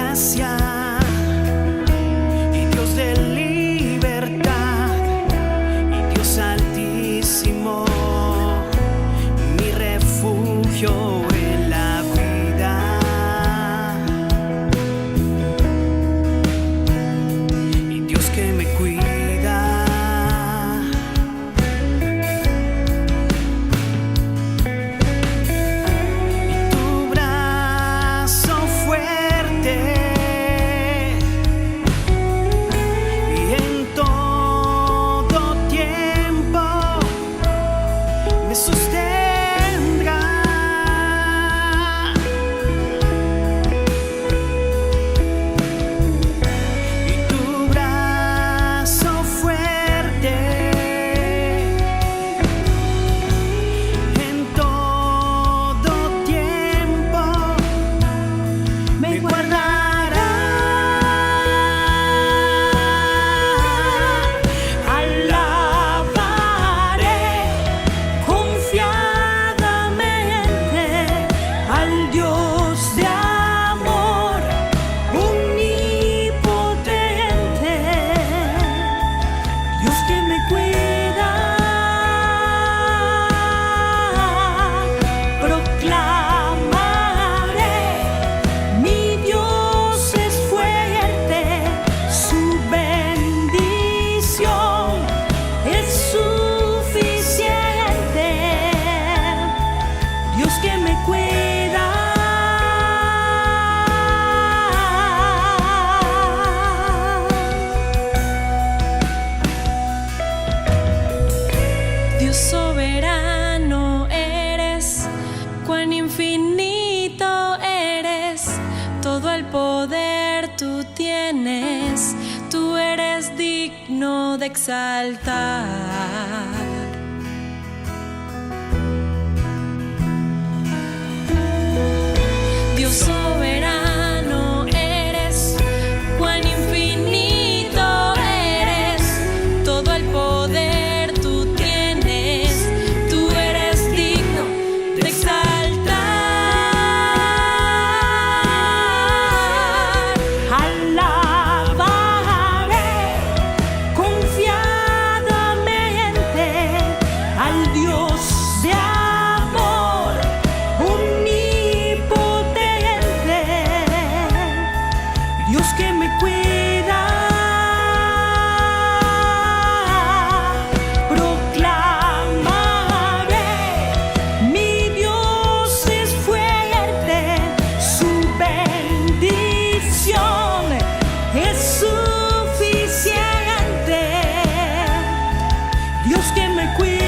gracia y Dios de libertad y Dios altísimo, mi refugio en la vida. Y Dios que me cuida. Y tu brazo fuerte y en todo tiempo me sostendrá. Y tu brazo fuerte en todo tiempo me guardará. Alabaré confiadamente al Dios de amor omnipotente, Dios que me cuida. Proclamaré, mi Dios es fuerte, su bendición es suficiente, Dios que me cuida. Dios soberano eres, cuán infinito eres, todo el poder tú tienes, tú eres digno de exaltar. Dios soberano eres, cuán infinito eres, todo el poder tú tienes, tú eres digno de exaltar. Alabaré confiadamente al Dios de amor omnipotente, Dios que me cuida. Proclamaré, mi Dios es fuerte, su bendición es suficiente, Dios que me cuida.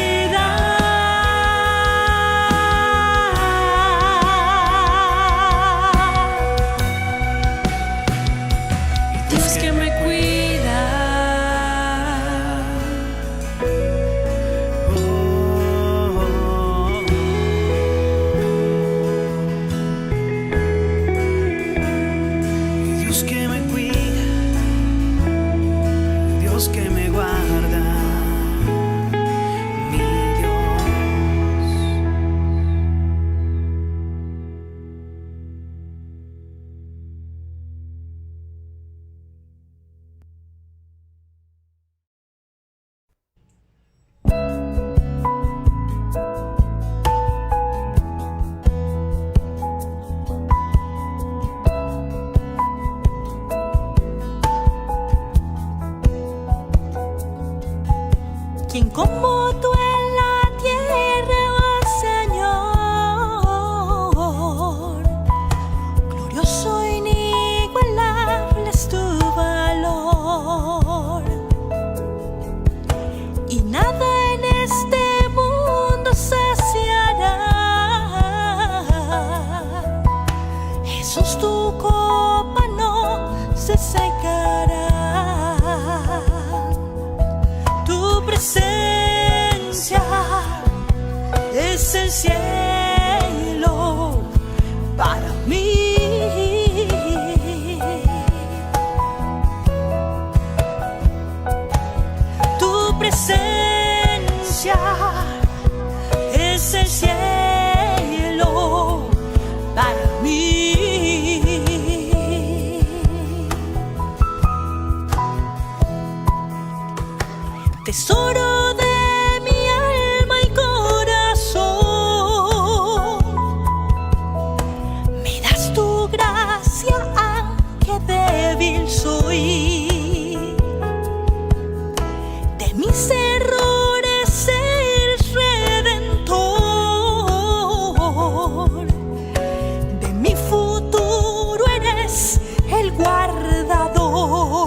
Dios que me cuida. Dios que me cuida, Dios que me guarda, mi Dios. ¿Quién como tú en la tierra, oh Señor? Glorioso e inigualable es tu valor, y nada en este mundo saciará. Jesús, tu copa no se secará. Tu presencia tesoro de mi alma y corazón. Me das tu gracia, aunque débil soy. De mis errores eres redentor. De mi futuro eres el guardador.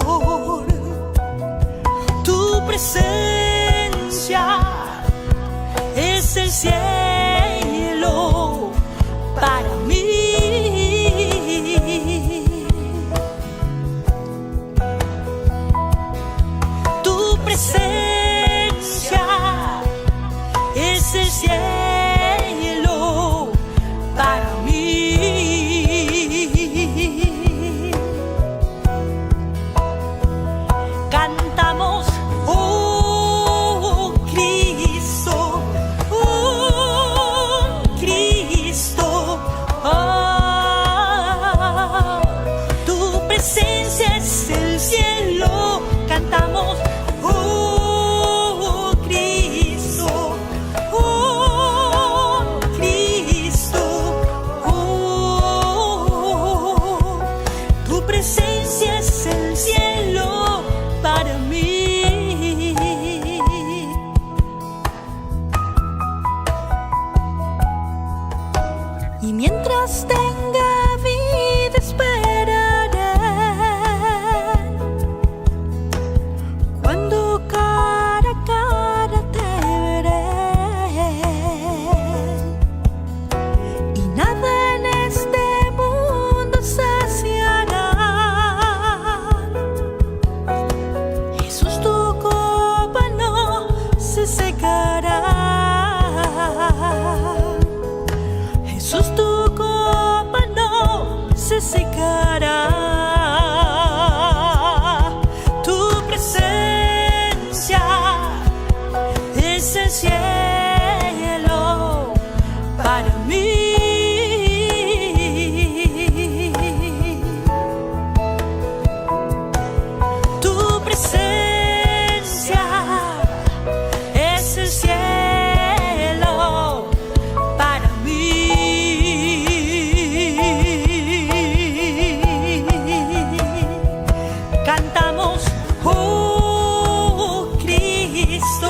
Tu presencia es el cielo para mí. Tu presencia es el cielo para mí. Cantamos, oh Cristo, tu presencia es el cielo. Cantamos, oh Cristo, tu presencia es el cielo para mí. Y mientras tenga vida esperaré, cuando cara a cara te veré. Y nada en este mundo saciará. Jesús, tu copa no se secará. Jesús, tu copa no se secará. Tu presencia es el cielo para mí. Tu presencia es el cielo para mí. Cantamos, oh Cristo,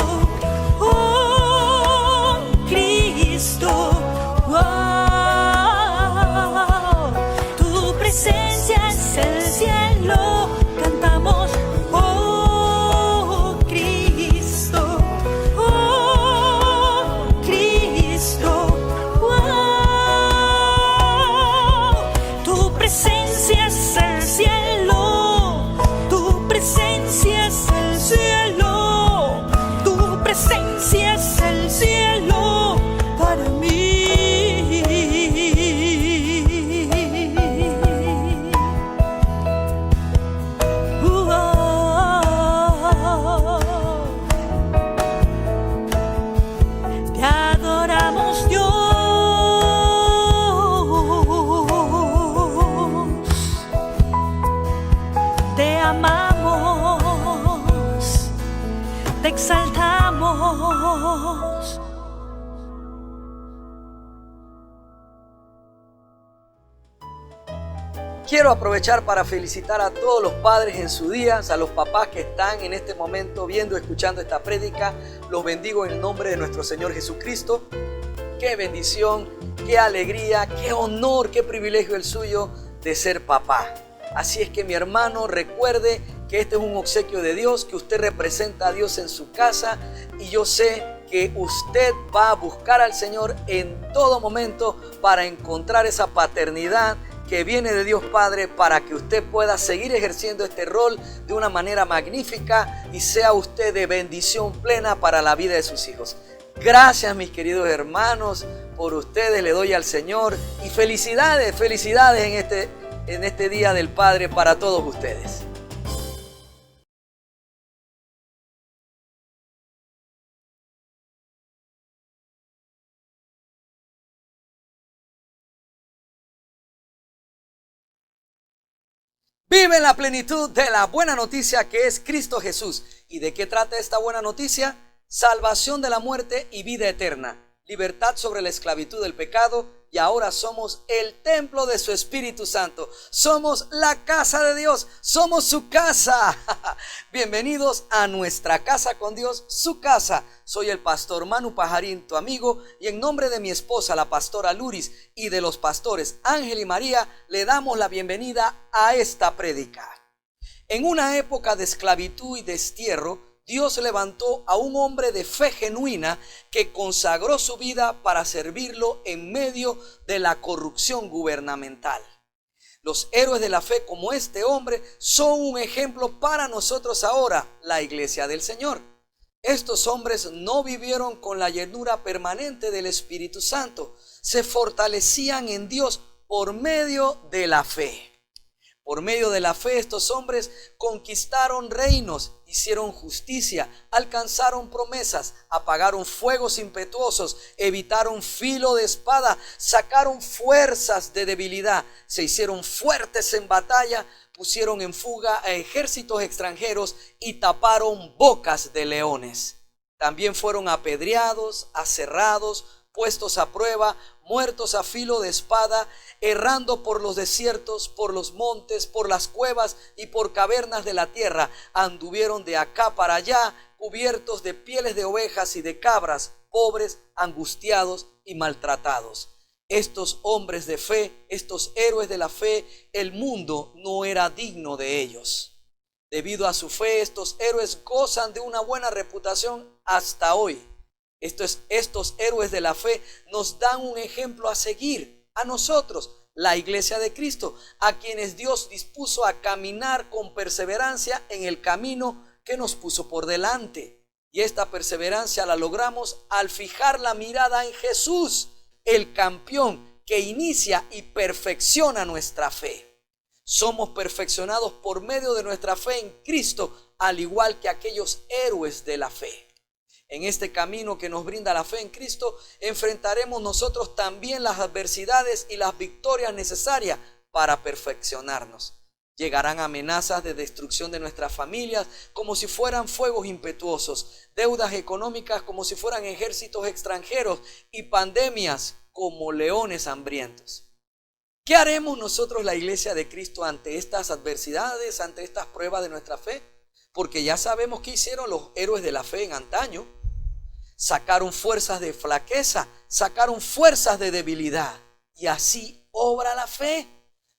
tu presencia es el cielo. Cantamos, oh Cristo, tu presencia es el cielo. Tu presencia es el cielo. Tu presencia es el cielo para mí. Te adoramos, Dios. Te amamos, te exaltamos. Quiero aprovechar para felicitar a todos los padres en su día, a los papás que están en este momento viendo, escuchando esta prédica. Los bendigo en el nombre de nuestro Señor Jesucristo. Qué bendición, qué alegría, qué honor, qué privilegio el suyo de ser papá. Así es que, mi hermano, recuerde que este es un obsequio de Dios, que usted representa a Dios en su casa, y yo sé que usted va a buscar al Señor en todo momento para encontrar esa paternidad que viene de Dios Padre, para que usted pueda seguir ejerciendo este rol de una manera magnífica y sea usted de bendición plena para la vida de sus hijos. Gracias, mis queridos hermanos, por ustedes le doy al Señor, y felicidades en este Día del Padre para todos ustedes. Vive en la plenitud de la buena noticia que es Cristo Jesús. ¿Y de qué trata esta buena noticia? Salvación de la muerte y vida eterna. Libertad sobre la esclavitud del pecado, y ahora somos el templo de su Espíritu Santo. Somos la casa de Dios, somos su casa. Bienvenidos a nuestra casa con Dios, su casa. Soy el pastor Manu Pajarín, tu amigo, y en nombre de mi esposa, la pastora Luris, y de los pastores Ángel y María, le damos la bienvenida a esta prédica. En una época de esclavitud y destierro, Dios levantó a un hombre de fe genuina que consagró su vida para servirlo en medio de la corrupción gubernamental. Los héroes de la fe como este hombre son un ejemplo para nosotros ahora, la iglesia del Señor. Estos hombres no vivieron con la llenura permanente del Espíritu Santo, se fortalecían en Dios por medio de la fe. Por medio de la fe, estos hombres conquistaron reinos, hicieron justicia, alcanzaron promesas, apagaron fuegos impetuosos, evitaron filo de espada, sacaron fuerzas de debilidad, se hicieron fuertes en batalla, pusieron en fuga a ejércitos extranjeros y taparon bocas de leones. También fueron apedreados, aserrados, puestos a prueba, muertos a filo de espada, errando por los desiertos, por los montes, por las cuevas y por cavernas de la tierra. Anduvieron de acá para allá, cubiertos de pieles de ovejas y de cabras, pobres, angustiados y maltratados. Estos hombres de fe, estos héroes de la fe, el mundo no era digno de ellos. Debido a su fe, estos héroes gozan de una buena reputación hasta hoy. Estos héroes de la fe nos dan un ejemplo a seguir a nosotros, la iglesia de Cristo, a quienes Dios dispuso a caminar con perseverancia en el camino que nos puso por delante. Y esta perseverancia la logramos al fijar la mirada en Jesús, el campeón que inicia y perfecciona nuestra fe. Somos perfeccionados por medio de nuestra fe en Cristo, al igual que aquellos héroes de la fe. En este camino que nos brinda la fe en Cristo, enfrentaremos nosotros también las adversidades y las victorias necesarias para perfeccionarnos. Llegarán amenazas de destrucción de nuestras familias como si fueran fuegos impetuosos, deudas económicas como si fueran ejércitos extranjeros y pandemias como leones hambrientos. ¿Qué haremos nosotros, la iglesia de Cristo, ante estas adversidades, ante estas pruebas de nuestra fe? Porque ya sabemos qué hicieron los héroes de la fe en antaño. Sacaron fuerzas de flaqueza, sacaron fuerzas de debilidad. Y así obra la fe.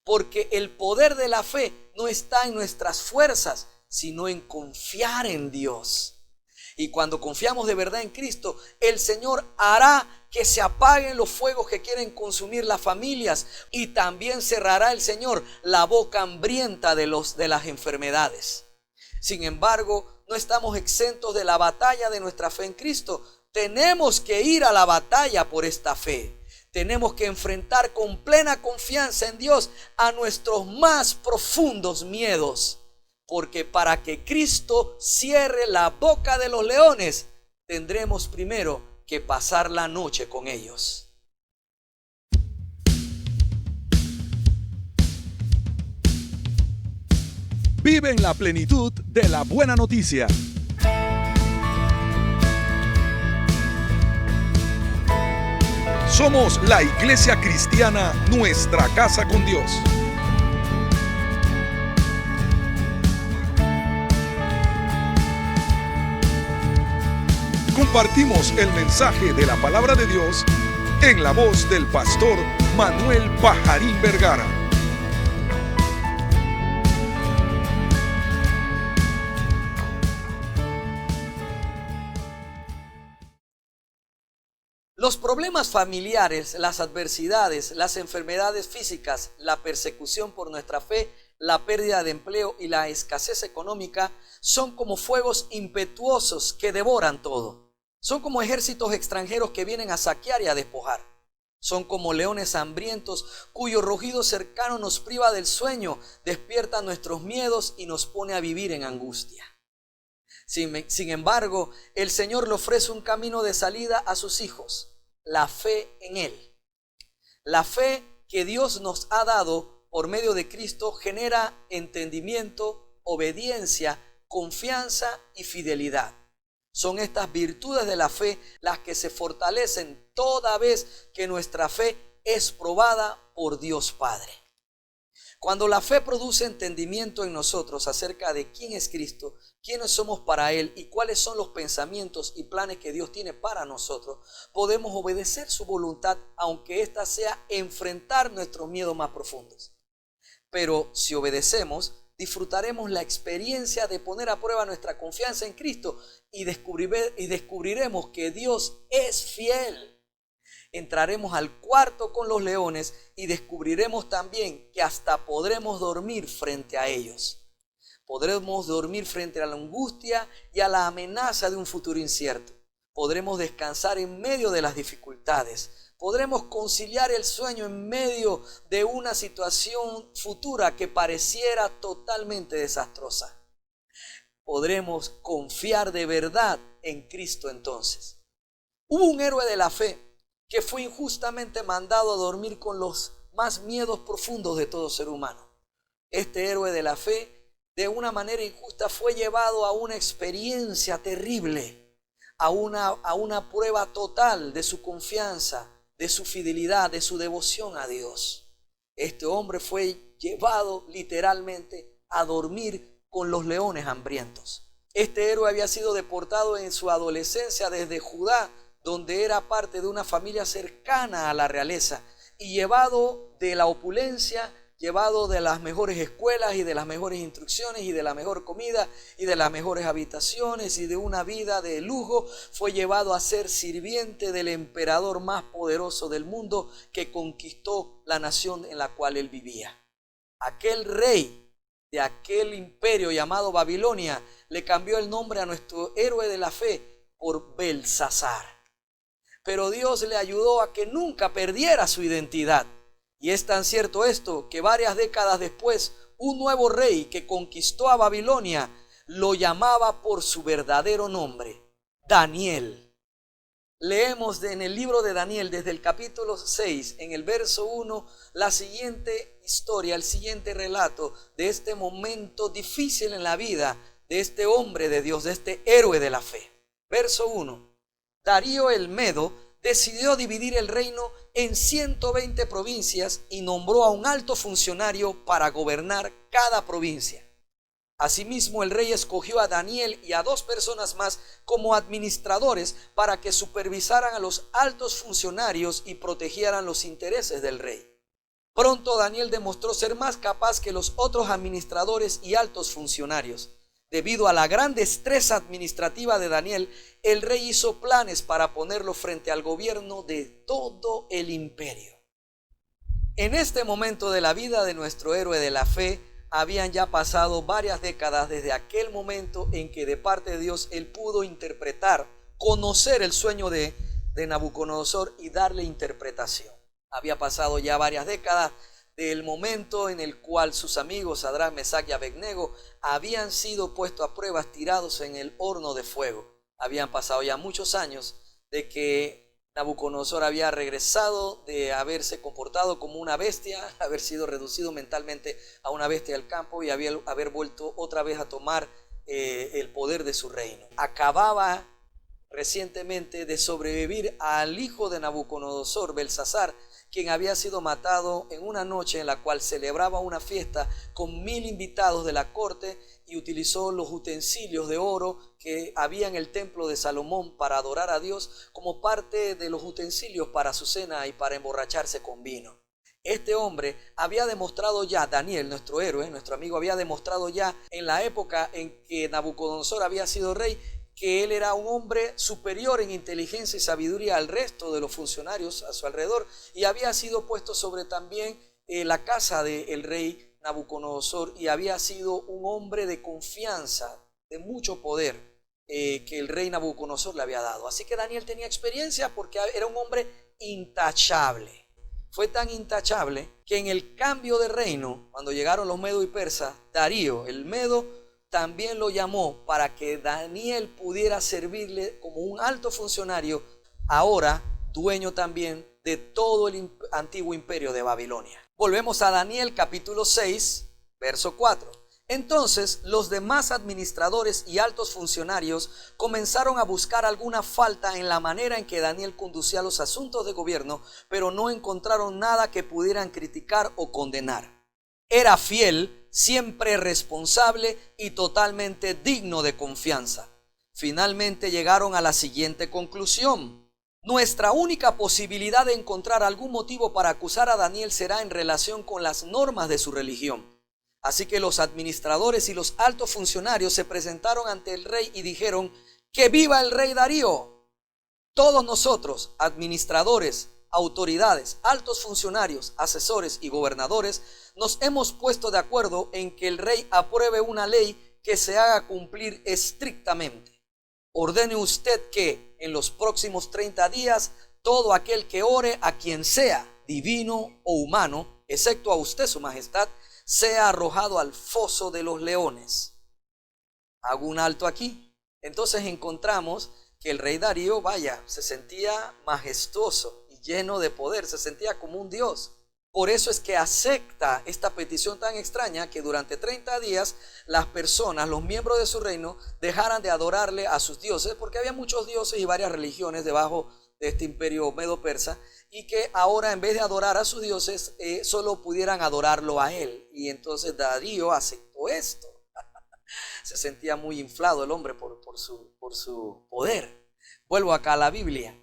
Porque el poder de la fe no está en nuestras fuerzas, sino en confiar en Dios. Y cuando confiamos de verdad en Cristo, el Señor hará que se apaguen los fuegos que quieren consumir las familias. Y también cerrará el Señor la boca hambrienta de las enfermedades. Sin embargo, no estamos exentos de la batalla de nuestra fe en Cristo. Tenemos que ir a la batalla por esta fe. Tenemos que enfrentar con plena confianza en Dios a nuestros más profundos miedos. Porque para que Cristo cierre la boca de los leones, tendremos primero que pasar la noche con ellos. Vive en la plenitud de la buena noticia. Somos la iglesia cristiana, nuestra casa con Dios. Compartimos el mensaje de la palabra de Dios en la voz del pastor Manuel Pajarín Vergara. Los problemas familiares, las adversidades, las enfermedades físicas, la persecución por nuestra fe, la pérdida de empleo y la escasez económica son como fuegos impetuosos que devoran todo. Son como ejércitos extranjeros que vienen a saquear y a despojar. Son como leones hambrientos cuyo rugido cercano nos priva del sueño, despierta nuestros miedos y nos pone a vivir en angustia. Sin embargo, el Señor le ofrece un camino de salida a sus hijos, la fe en Él. La fe que Dios nos ha dado por medio de Cristo genera entendimiento, obediencia, confianza y fidelidad. Son estas virtudes de la fe las que se fortalecen toda vez que nuestra fe es probada por Dios Padre. Cuando la fe produce entendimiento en nosotros acerca de quién es Cristo, quiénes somos para Él y cuáles son los pensamientos y planes que Dios tiene para nosotros, podemos obedecer su voluntad, aunque ésta sea enfrentar nuestros miedos más profundos. Pero si obedecemos, disfrutaremos la experiencia de poner a prueba nuestra confianza en Cristo y descubriremos que Dios es fiel. Entraremos al cuarto con los leones y descubriremos también que hasta podremos dormir frente a ellos. Podremos dormir frente a la angustia y a la amenaza de un futuro incierto. Podremos descansar en medio de las dificultades. Podremos conciliar el sueño en medio de una situación futura que pareciera totalmente desastrosa. Podremos confiar de verdad en Cristo entonces. Hubo un héroe de la fe que fue injustamente mandado a dormir con los más miedos profundos de todo ser humano. Este héroe de la fe, de una manera injusta, fue llevado a una experiencia terrible, a una prueba total de su confianza, de su fidelidad, de su devoción a Dios. Este hombre fue llevado literalmente a dormir con los leones hambrientos. Este héroe había sido deportado en su adolescencia desde Judá, donde era parte de una familia cercana a la realeza, y llevado de la opulencia, llevado de las mejores escuelas y de las mejores instrucciones y de la mejor comida y de las mejores habitaciones y de una vida de lujo, fue llevado a ser sirviente del emperador más poderoso del mundo que conquistó la nación en la cual él vivía. Aquel rey de aquel imperio llamado Babilonia le cambió el nombre a nuestro héroe de la fe por Belsasar. Pero Dios le ayudó a que nunca perdiera su identidad. Y es tan cierto esto que varias décadas después, un nuevo rey que conquistó a Babilonia lo llamaba por su verdadero nombre, Daniel. Leemos en el libro de Daniel, desde el capítulo 6, en el verso 1, la siguiente historia, el siguiente relato de este momento difícil en la vida de este hombre de Dios, de este héroe de la fe. Verso 1. Darío el Medo decidió dividir el reino en 120 provincias y nombró a un alto funcionario para gobernar cada provincia. Asimismo, el rey escogió a Daniel y a 2 personas más como administradores para que supervisaran a los altos funcionarios y protegieran los intereses del rey. Pronto Daniel demostró ser más capaz que los otros administradores y altos funcionarios. Debido a la gran destreza administrativa de Daniel, el rey hizo planes para ponerlo frente al gobierno de todo el imperio. En este momento de la vida de nuestro héroe de la fe, habían ya pasado varias décadas desde aquel momento en que de parte de Dios él pudo interpretar, conocer el sueño de Nabucodonosor y darle interpretación. Había pasado ya varias décadas del momento en el cual sus amigos Sadrach, Mesach y Abednego habían sido puestos a pruebas, tirados en el horno de fuego. Habían pasado ya muchos años de que Nabucodonosor había regresado de haberse comportado como una bestia, haber sido reducido mentalmente a una bestia del campo y haber vuelto otra vez a tomar el poder de su reino. Acababa recientemente de sobrevivir al hijo de Nabucodonosor, Belsasar, quien había sido matado en una noche en la cual celebraba una fiesta con 1000 invitados de la corte y utilizó los utensilios de oro que había en el templo de Salomón para adorar a Dios como parte de los utensilios para su cena y para emborracharse con vino. Este hombre había demostrado ya, Daniel, nuestro héroe, nuestro amigo, había demostrado ya en la época en que Nabucodonosor había sido rey, que él era un hombre superior en inteligencia y sabiduría al resto de los funcionarios a su alrededor, y había sido puesto sobre también la casa del rey Nabucodonosor, y había sido un hombre de confianza, de mucho poder que el rey Nabucodonosor le había dado. Así que Daniel tenía experiencia porque era un hombre intachable. Fue tan intachable que en el cambio de reino, cuando llegaron los medos y persas, Darío el Medo también lo llamó para que Daniel pudiera servirle como un alto funcionario, ahora dueño también de todo el antiguo imperio de Babilonia. Volvemos a Daniel capítulo 6, verso 4. Entonces los demás administradores y altos funcionarios comenzaron a buscar alguna falta en la manera en que Daniel conducía los asuntos de gobierno, pero no encontraron nada que pudieran criticar o condenar. Era fiel, siempre responsable y totalmente digno de confianza. Finalmente llegaron a la siguiente conclusión: nuestra única posibilidad de encontrar algún motivo para acusar a Daniel será en relación con las normas de su religión. Así que los administradores y los altos funcionarios se presentaron ante el rey y dijeron: ¡que viva el rey Darío! Todos nosotros, administradores, autoridades, altos funcionarios, asesores y gobernadores, nos hemos puesto de acuerdo en que el rey apruebe una ley que se haga cumplir estrictamente. Ordene usted que en los próximos 30 días todo aquel que ore a quien sea, divino o humano, excepto a usted, su majestad, sea arrojado al foso de los leones. Hago un alto aquí. Entonces encontramos que el rey Darío, se sentía majestuoso y lleno de poder, se sentía como un dios. Por eso es que acepta esta petición tan extraña que durante 30 días las personas, los miembros de su reino, dejaran de adorarle a sus dioses, porque había muchos dioses y varias religiones debajo de este imperio medo-persa, y que ahora en vez de adorar a sus dioses, solo pudieran adorarlo a él. Y entonces Darío aceptó esto. Se sentía muy inflado el hombre por su poder. Vuelvo acá a la Biblia.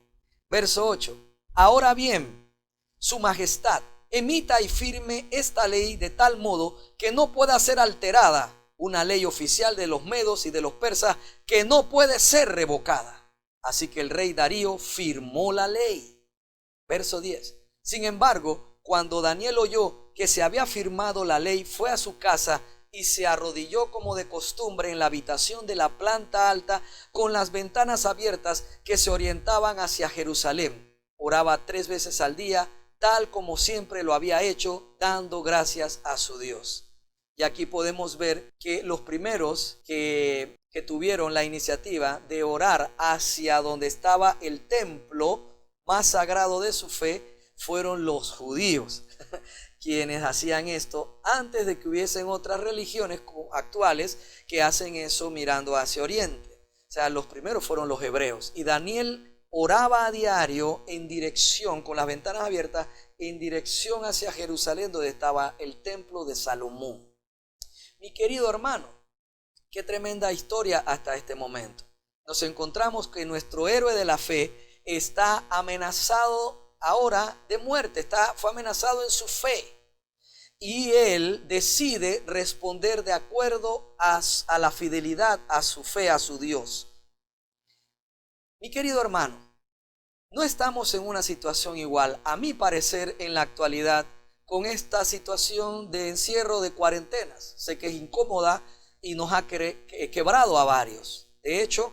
Verso 8. Ahora bien, su majestad emita y firme esta ley de tal modo que no pueda ser alterada, una ley oficial de los medos y de los persas que no puede ser revocada. Así que el rey Darío firmó la ley. Verso 10. Sin embargo, cuando Daniel oyó que se había firmado la ley, fue a su casa y se arrodilló como de costumbre en la habitación de la planta alta con las ventanas abiertas que se orientaban hacia Jerusalén. Oraba 3 veces al día, tal como siempre lo había hecho, dando gracias a su Dios. Y aquí podemos ver que los primeros que tuvieron la iniciativa de orar hacia donde estaba el templo más sagrado de su fe fueron los judíos, quienes hacían esto antes de que hubiesen otras religiones actuales que hacen eso mirando hacia oriente. O sea, los primeros fueron los hebreos. Y Daniel oraba a diario en dirección, con las ventanas abiertas, en dirección hacia Jerusalén, donde estaba el templo de Salomón. Mi querido hermano, qué tremenda historia hasta este momento. Nos encontramos que nuestro héroe de la fe está amenazado ahora de muerte, fue amenazado en su fe. Y él decide responder de acuerdo a la fidelidad, a su fe, a su Dios. Mi querido hermano, no estamos en una situación igual, a mi parecer, en la actualidad, con esta situación de encierro, de cuarentenas. Sé que es incómoda y nos ha quebrado a varios. De hecho,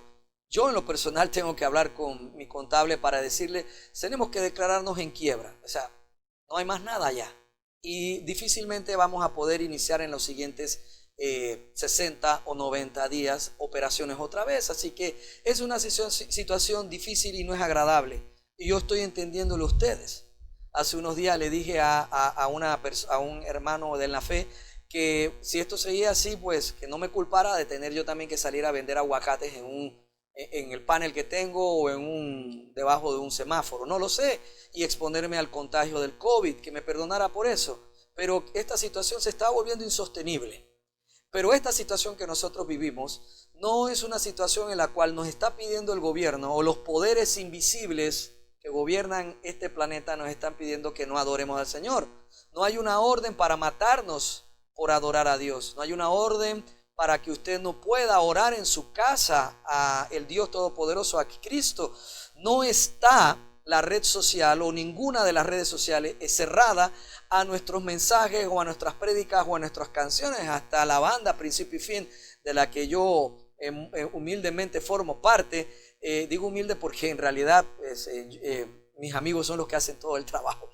yo en lo personal tengo que hablar con mi contable para decirle, tenemos que declararnos en quiebra. O sea, no hay más nada ya. Y difícilmente vamos a poder iniciar en los siguientes 60 o 90 días operaciones otra vez. Así que es una situación difícil y no es agradable. Y yo estoy entendiéndolo a ustedes. Hace unos días le dije a un hermano de la fe que si esto seguía así, pues que no me culpara de tener yo también que salir a vender aguacates en el panel que tengo o debajo de un semáforo, no lo sé, y exponerme al contagio del COVID, que me perdonara por eso. Pero esta situación se está volviendo insostenible. Pero esta situación que nosotros vivimos no es una situación en la cual nos está pidiendo el gobierno o los poderes invisibles que gobiernan este planeta nos están pidiendo que no adoremos al Señor. No hay una orden para matarnos por adorar a Dios. No hay una orden para que usted no pueda orar en su casa a el Dios Todopoderoso, a Cristo. No está la red social o ninguna de las redes sociales es cerrada a nuestros mensajes o a nuestras prédicas o a nuestras canciones, hasta la banda Principio y Fin, de la que yo humildemente formo parte. Digo humilde porque en realidad mis amigos son los que hacen todo el trabajo.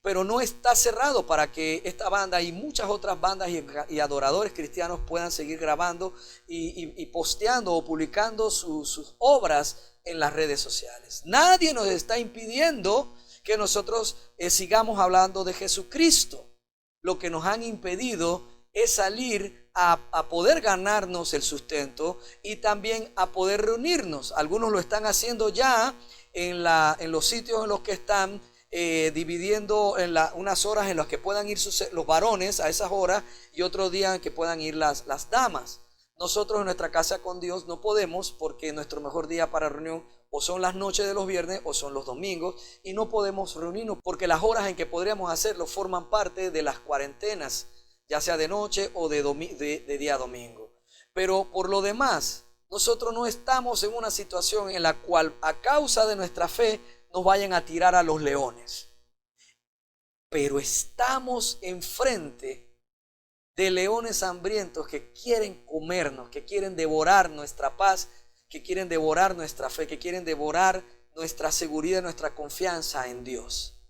Pero no está cerrado para que esta banda y muchas otras bandas y adoradores cristianos puedan seguir grabando y posteando o publicando sus obras en las redes sociales. Nadie nos está impidiendo que nosotros sigamos hablando de Jesucristo. Lo que nos han impedido es salir a poder ganarnos el sustento y también a poder reunirnos. Algunos lo están haciendo ya en los sitios en los que están dividiendo unas horas en las que puedan ir los varones a esas horas y otro día en que puedan ir las damas. Nosotros en nuestra casa con Dios no podemos, porque nuestro mejor día para reunión o son las noches de los viernes o son los domingos, y no podemos reunirnos porque las horas en que podríamos hacerlo forman parte de las cuarentenas, ya sea de noche o de día domingo. Pero por lo demás, nosotros no estamos en una situación en la cual a causa de nuestra fe nos vayan a tirar a los leones. Pero estamos enfrente de leones hambrientos que quieren comernos, que quieren devorar nuestra paz, que quieren devorar nuestra fe, que quieren devorar nuestra seguridad, nuestra confianza en Dios.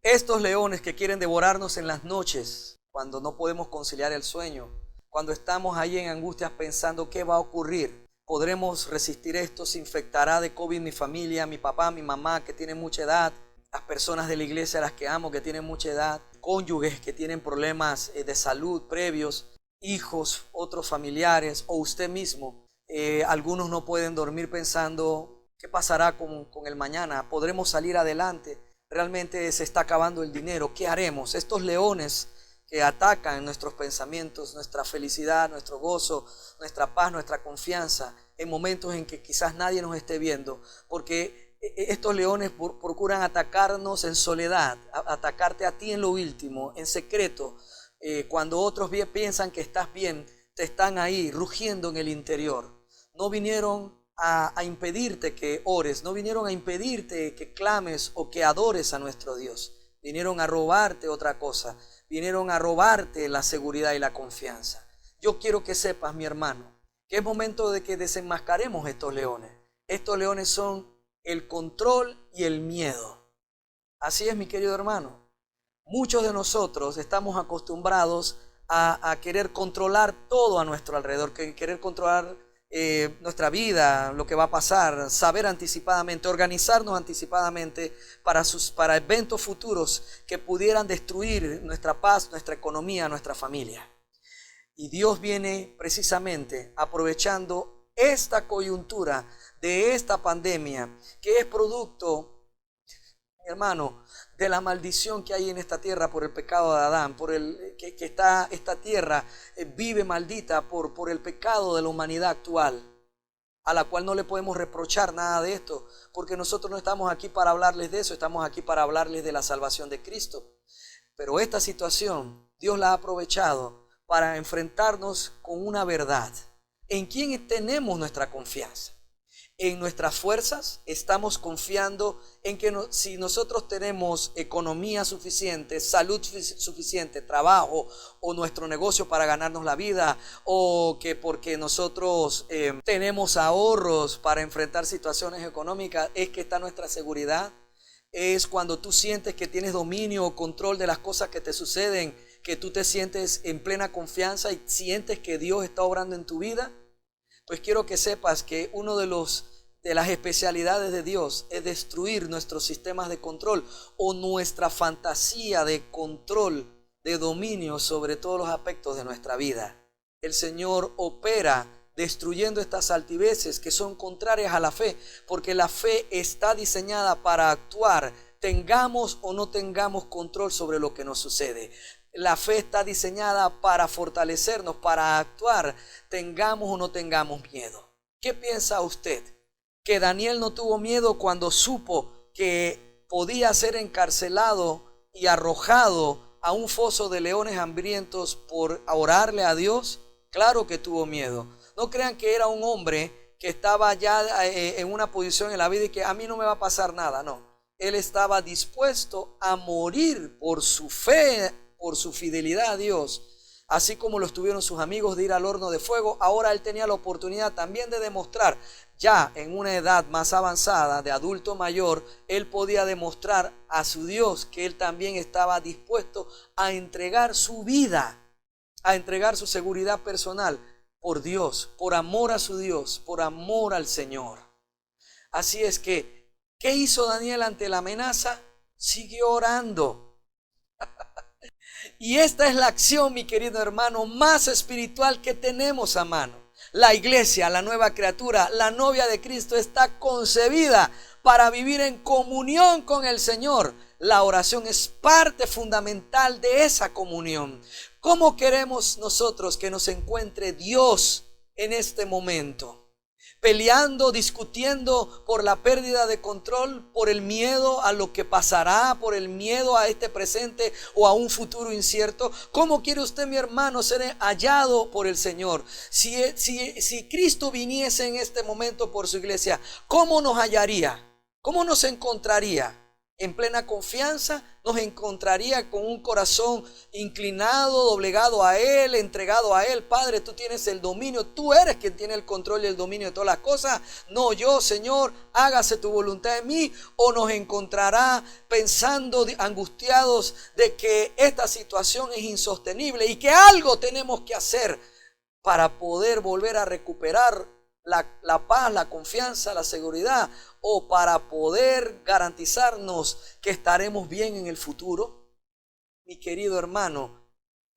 Estos leones que quieren devorarnos en las noches, cuando no podemos conciliar el sueño, cuando estamos ahí en angustias pensando qué va a ocurrir, ¿podremos resistir esto? ¿Se infectará de COVID mi familia, mi papá, mi mamá que tienen mucha edad? Las personas de la iglesia a las que amo que tienen mucha edad, cónyuges que tienen problemas de salud previos, hijos, otros familiares o usted mismo. Algunos no pueden dormir pensando qué pasará con el mañana, podremos salir adelante, realmente se está acabando el dinero, ¿qué haremos? Estos leones que atacan nuestros pensamientos, nuestra felicidad, nuestro gozo, nuestra paz, nuestra confianza, en momentos en que quizás nadie nos esté viendo, porque estos leones procuran atacarnos en soledad, atacarte a ti en lo íntimo, en secreto. Cuando otros piensan que estás bien, te están ahí rugiendo en el interior. No vinieron a impedirte que ores, no vinieron a impedirte que clames o que adores a nuestro Dios. Vinieron a robarte otra cosa, vinieron a robarte la seguridad y la confianza. Yo quiero que sepas, mi hermano, que es momento de que desenmascaremos estos leones. Estos leones son el control y el miedo. Así es, mi querido hermano. Muchos de nosotros estamos acostumbrados a querer controlar todo a nuestro alrededor, querer controlar nuestra vida, lo que va a pasar, saber anticipadamente, organizarnos anticipadamente para eventos futuros que pudieran destruir nuestra paz, nuestra economía, nuestra familia. Y Dios viene precisamente aprovechando esta coyuntura de esta pandemia, que es producto, mi hermano, de la maldición que hay en esta tierra por el pecado de Adán, esta tierra vive maldita por el pecado de la humanidad actual, a la cual no le podemos reprochar nada de esto, porque nosotros no estamos aquí para hablarles de eso, estamos aquí para hablarles de la salvación de Cristo. Pero esta situación Dios la ha aprovechado para enfrentarnos con una verdad. ¿En quién tenemos nuestra confianza? En nuestras fuerzas. Estamos confiando en que si nosotros tenemos economía suficiente, salud suficiente, trabajo o nuestro negocio para ganarnos la vida, o que porque nosotros tenemos ahorros para enfrentar situaciones económicas, es que está nuestra seguridad. Es cuando tú sientes que tienes dominio o control de las cosas que te suceden, que tú te sientes en plena confianza y sientes que Dios está obrando en tu vida. Pues quiero que sepas que uno de las especialidades de Dios es destruir nuestros sistemas de control o nuestra fantasía de control, de dominio sobre todos los aspectos de nuestra vida. El Señor opera destruyendo estas altiveces que son contrarias a la fe, porque la fe está diseñada para actuar, tengamos o no tengamos control sobre lo que nos sucede. La fe está diseñada para fortalecernos, para actuar, tengamos o no tengamos miedo. ¿Qué piensa usted? ¿Que Daniel no tuvo miedo cuando supo que podía ser encarcelado y arrojado a un foso de leones hambrientos por orarle a Dios? Claro que tuvo miedo. No crean que era un hombre que estaba ya en una posición en la vida y que a mí no me va a pasar nada. No, él estaba dispuesto a morir por su fe, por su fidelidad a Dios, así como lo estuvieron sus amigos de ir al horno de fuego. Ahora él tenía la oportunidad también de demostrar, ya en una edad más avanzada, de adulto mayor, él podía demostrar a su Dios que él también estaba dispuesto a entregar su vida, a entregar su seguridad personal por Dios, por amor a su Dios, por amor al Señor. Así es que, ¿qué hizo Daniel ante la amenaza? sigue orando. Y esta es la acción, mi querido hermano, más espiritual que tenemos a mano. La iglesia, la nueva criatura, la novia de Cristo está concebida para vivir en comunión con el Señor. La oración es parte fundamental de esa comunión. ¿Cómo queremos nosotros que nos encuentre Dios en este momento? Peleando, discutiendo por la pérdida de control, por el miedo a lo que pasará, por el miedo a este presente o a un futuro incierto. ¿Cómo quiere usted, mi hermano, ser hallado por el Señor? Si Cristo viniese en este momento por su iglesia, ¿cómo nos hallaría? ¿Cómo nos encontraría? En plena confianza, nos encontraría con un corazón inclinado, doblegado a Él, entregado a Él. Padre, tú tienes el dominio, tú eres quien tiene el control y el dominio de todas las cosas. No yo, Señor, hágase tu voluntad en mí. O nos encontrará pensando, angustiados de que esta situación es insostenible y que algo tenemos que hacer para poder volver a recuperar la paz, la confianza, la seguridad, o para poder garantizarnos que estaremos bien en el futuro. Mi querido hermano,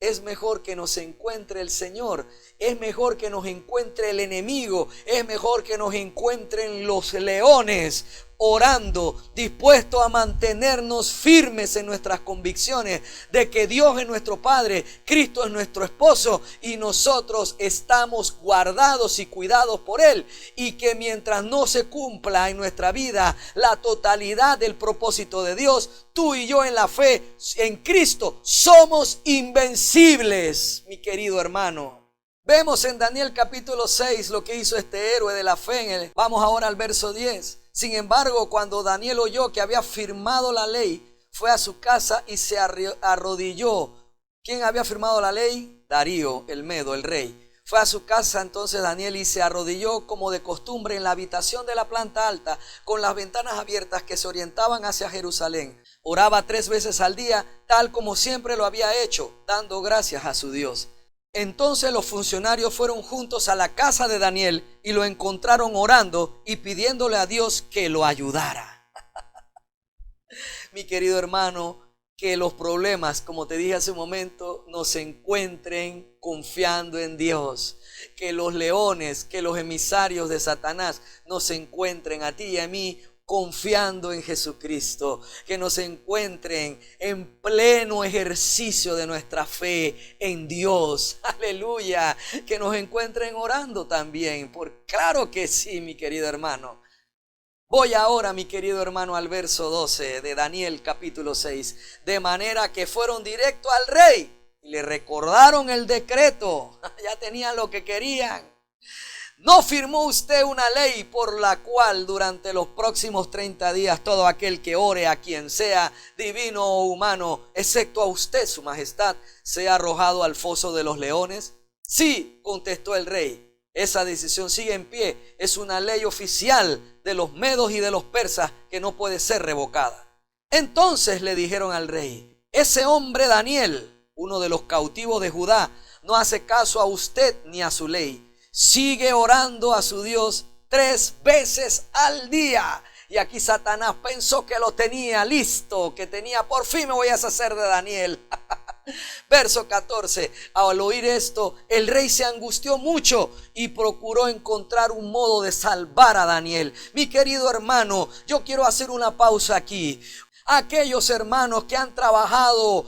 es mejor que nos encuentre el Señor, es mejor que nos encuentre el enemigo, es mejor que nos encuentren los leones orando, dispuestos a mantenernos firmes en nuestras convicciones de que Dios es nuestro Padre, Cristo es nuestro esposo y nosotros estamos guardados y cuidados por Él, y que mientras no se cumpla en nuestra vida la totalidad del propósito de Dios, tú y yo en la fe en Cristo somos invencibles, mi querido hermano. Vemos en Daniel capítulo 6 lo que hizo este héroe de la fe. Vamos ahora al verso 10. Sin embargo, cuando Daniel oyó que había firmado la ley, fue a su casa y se arrodilló. ¿Quién había firmado la ley? Darío, el Medo, el rey. Fue a su casa entonces Daniel y se arrodilló como de costumbre en la habitación de la planta alta, con las ventanas abiertas que se orientaban hacia Jerusalén. Oraba 3 veces al día, tal como siempre lo había hecho, dando gracias a su Dios. Entonces los funcionarios fueron juntos a la casa de Daniel y lo encontraron orando y pidiéndole a Dios que lo ayudara. Mi querido hermano, que los problemas, como te dije hace un momento, nos encuentren confiando en Dios. Que los leones, que los emisarios de Satanás nos encuentren a ti y a mí confiando en Jesucristo, que nos encuentren en pleno ejercicio de nuestra fe en Dios, aleluya, que nos encuentren orando también, por claro que sí, mi querido hermano. Voy ahora, mi querido hermano, al verso 12 de Daniel capítulo 6, de manera que fueron directo al rey y le recordaron el decreto, ya tenían lo que querían. ¿No firmó usted una ley por la cual durante los próximos 30 días todo aquel que ore a quien sea, divino o humano, excepto a usted, su majestad, sea arrojado al foso de los leones? Sí, contestó el rey, esa decisión sigue en pie, es una ley oficial de los medos y de los persas que no puede ser revocada. Entonces le dijeron al rey, ese hombre Daniel, uno de los cautivos de Judá, no hace caso a usted ni a su ley. Sigue orando a su Dios 3 veces al día. Y aquí Satanás pensó que lo tenía listo, que tenía, por fin me voy a deshacer de Daniel. Verso 14, al oír esto, el rey se angustió mucho y procuró encontrar un modo de salvar a Daniel. Mi querido hermano, yo quiero hacer una pausa aquí. Aquellos hermanos que han trabajado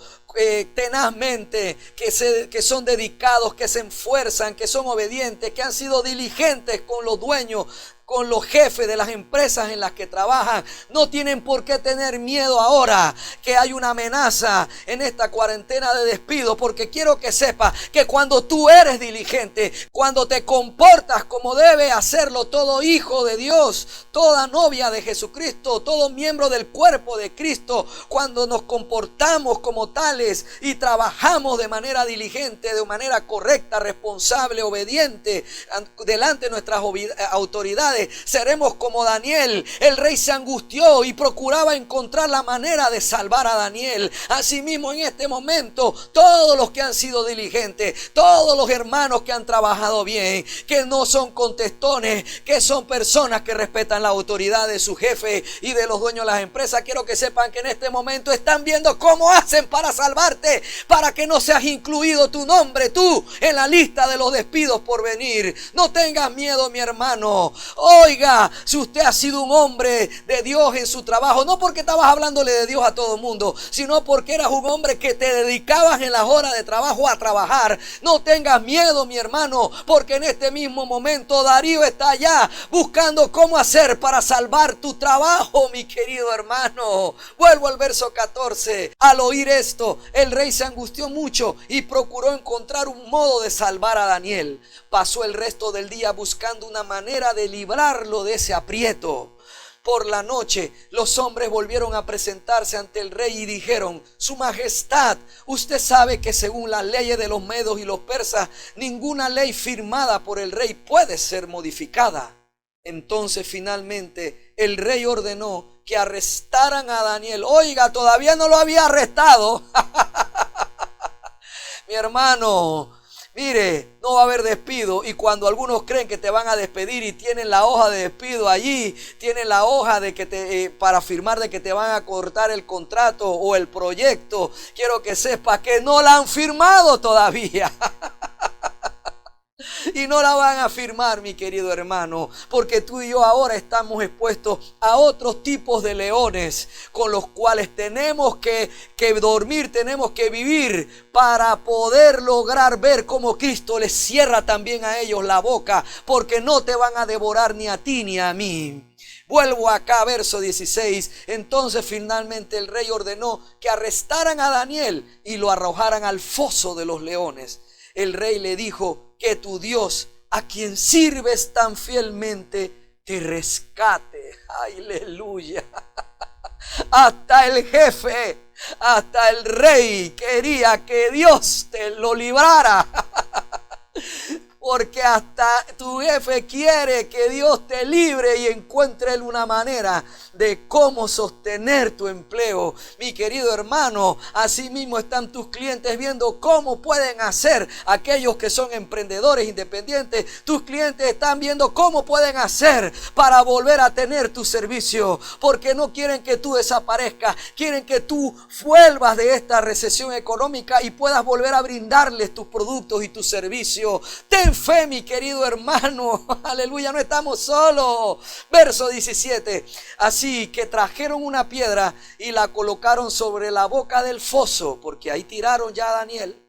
tenazmente, que son dedicados, que se esfuerzan, que son obedientes, que han sido diligentes con los dueños, con los jefes de las empresas en las que trabajan, no tienen por qué tener miedo ahora que hay una amenaza en esta cuarentena de despido, porque quiero que sepas que cuando tú eres diligente, cuando te comportas como debe hacerlo todo hijo de Dios, toda novia de Jesucristo, todo miembro del cuerpo de Cristo, cuando nos comportamos como tales y trabajamos de manera diligente, de manera correcta, responsable, obediente delante de nuestras autoridades, adversidades, seremos como Daniel. El rey se angustió y procuraba encontrar la manera de salvar a Daniel. Asimismo, en este momento, todos los que han sido diligentes, todos los hermanos que han trabajado bien, que no son contestones, que son personas que respetan la autoridad de su jefe y de los dueños de las empresas, quiero que sepan que en este momento están viendo cómo hacen para salvarte, para que no seas incluido tu nombre, tú, en la lista de los despidos por venir. No tengas miedo, mi hermano. Oiga, si usted ha sido un hombre de Dios en su trabajo, no porque estabas hablándole de Dios a todo el mundo, sino porque eras un hombre que te dedicabas en las horas de trabajo a trabajar. No tengas miedo, mi hermano, porque en este mismo momento Darío está allá buscando cómo hacer para salvar tu trabajo, mi querido hermano. Vuelvo al verso 14. Al oír esto, el rey se angustió mucho y procuró encontrar un modo de salvar a Daniel. Pasó el resto del día buscando una manera de librarlo de ese aprieto. Por la noche, los hombres volvieron a presentarse ante el rey y dijeron: Su Majestad, usted sabe que según las leyes de los medos y los persas, ninguna ley firmada por el rey puede ser modificada. Entonces finalmente el rey ordenó que arrestaran a Daniel. Oiga, todavía no lo había arrestado. Mi hermano, mire, no va a haber despido, y cuando algunos creen que te van a despedir y tienen la hoja de despido allí, tienen la hoja de que para firmar de que te van a cortar el contrato o el proyecto, quiero que sepas que no la han firmado todavía. Y no la van a firmar, mi querido hermano, porque tú y yo ahora estamos expuestos a otros tipos de leones con los cuales tenemos que dormir, tenemos que vivir para poder lograr ver cómo Cristo les cierra también a ellos la boca, porque no te van a devorar ni a ti ni a mí. Vuelvo acá, verso 16. Entonces finalmente el rey ordenó que arrestaran a Daniel y lo arrojaran al foso de los leones. El rey le dijo: que tu Dios, a quien sirves tan fielmente, te rescate. Aleluya. Hasta el jefe, hasta el rey quería que Dios te lo librara. Porque hasta tu jefe quiere que Dios te libre y encuentre una manera de cómo sostener tu empleo. Mi querido hermano, así mismo están tus clientes viendo cómo pueden hacer aquellos que son emprendedores independientes. Tus clientes están viendo cómo pueden hacer para volver a tener tu servicio. Porque no quieren que tú desaparezcas. Quieren que tú vuelvas de esta recesión económica y puedas volver a brindarles tus productos y tus servicios. Ten fe, mi querido hermano. Aleluya, no estamos solos. Verso 17. Así que trajeron una piedra y la colocaron sobre la boca del foso, porque ahí tiraron ya a Daniel.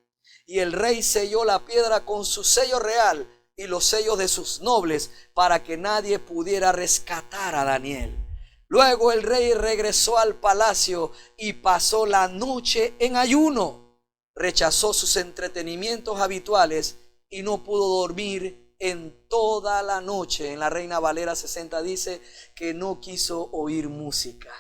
Y el rey selló la piedra con su sello real y los sellos de sus nobles, para que nadie pudiera rescatar a Daniel. Luego el rey regresó al palacio y pasó la noche en ayuno. Rechazó sus entretenimientos habituales y no pudo dormir en toda la noche. En la Reina Valera 60 dice que no quiso oír música.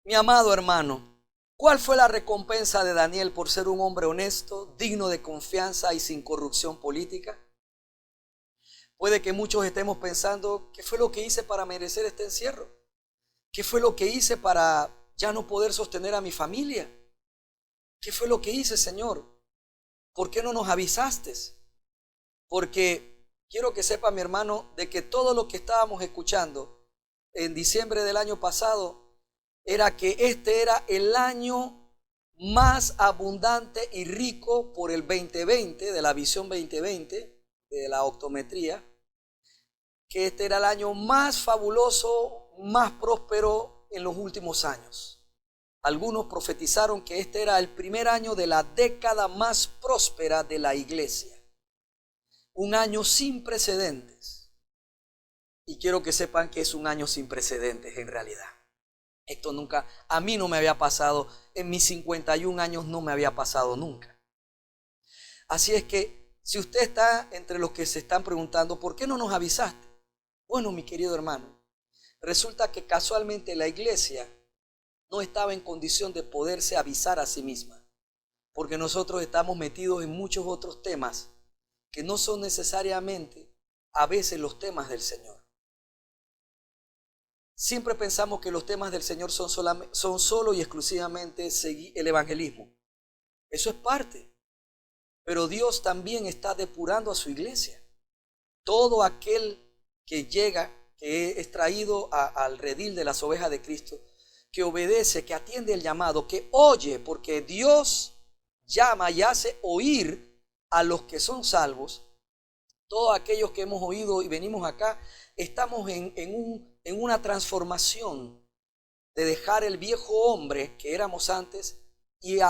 Mi amado hermano, ¿cuál fue la recompensa de Daniel por ser un hombre honesto, digno de confianza y sin corrupción política? Puede que muchos estemos pensando: ¿qué fue lo que hice para merecer este encierro? ¿Qué fue lo que hice para ya no poder sostener a mi familia? ¿Qué fue lo que hice, Señor? ¿Por qué no nos avisaste? Porque quiero que sepa, mi hermano, de que todo lo que estábamos escuchando en diciembre del año pasado era que este era el año más abundante y rico por el 2020, de la visión 2020, de la optometría, que este era el año más fabuloso, más próspero en los últimos años. Algunos profetizaron que este era el primer año de la década más próspera de la iglesia. Un año sin precedentes. Y quiero que sepan que es un año sin precedentes en realidad. Esto nunca, a mí no me había pasado, en mis 51 años no me había pasado nunca. Así es que si usted está entre los que se están preguntando: ¿por qué no nos avisaste? Bueno, mi querido hermano, resulta que casualmente la iglesia no estaba en condición de poderse avisar a sí misma, porque nosotros estamos metidos en muchos otros temas que no son necesariamente a veces los temas del Señor. Siempre pensamos que los temas del Señor son solo y exclusivamente el evangelismo. Eso es parte. Pero Dios también está depurando a su iglesia. Todo aquel que llega, que es traído al redil de las ovejas de Cristo, que obedece, que atiende el llamado, que oye, porque Dios llama y hace oír a los que son salvos. Todos aquellos que hemos oído y venimos acá, estamos en una transformación de dejar el viejo hombre que éramos antes y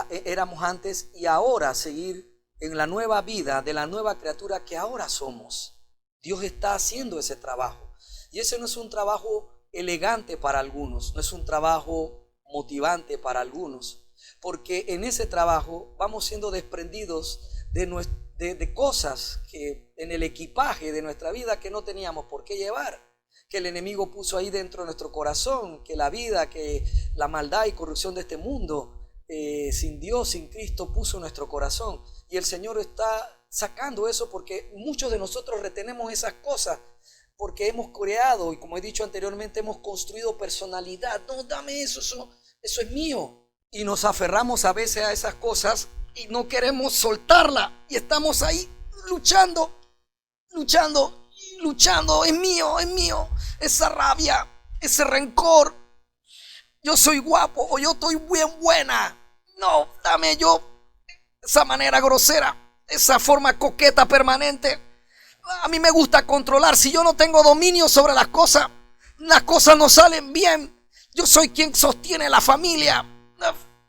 ahora seguir en la nueva vida de la nueva criatura que ahora somos. Dios está haciendo ese trabajo. Y ese no es un trabajo elegante para algunos, no es un trabajo motivante para algunos, porque en ese trabajo vamos siendo desprendidos de cosas que en el equipaje de nuestra vida que no teníamos por qué llevar, que el enemigo puso ahí dentro de nuestro corazón, que la vida, que la maldad y corrupción de este mundo, sin Dios, sin Cristo, puso en nuestro corazón. Y el Señor está sacando eso porque muchos de nosotros retenemos esas cosas porque hemos creado, y como he dicho anteriormente, hemos construido personalidad. No, dame eso es mío. Y nos aferramos a veces a esas cosas y no queremos soltarla. Y estamos ahí luchando. Es mío. Esa rabia, ese rencor. Yo soy guapo o yo estoy bien buena. No, dame yo esa manera grosera, esa forma coqueta permanente. A mí me gusta controlar. Si yo no tengo dominio sobre las cosas no salen bien. Yo soy quien sostiene la familia.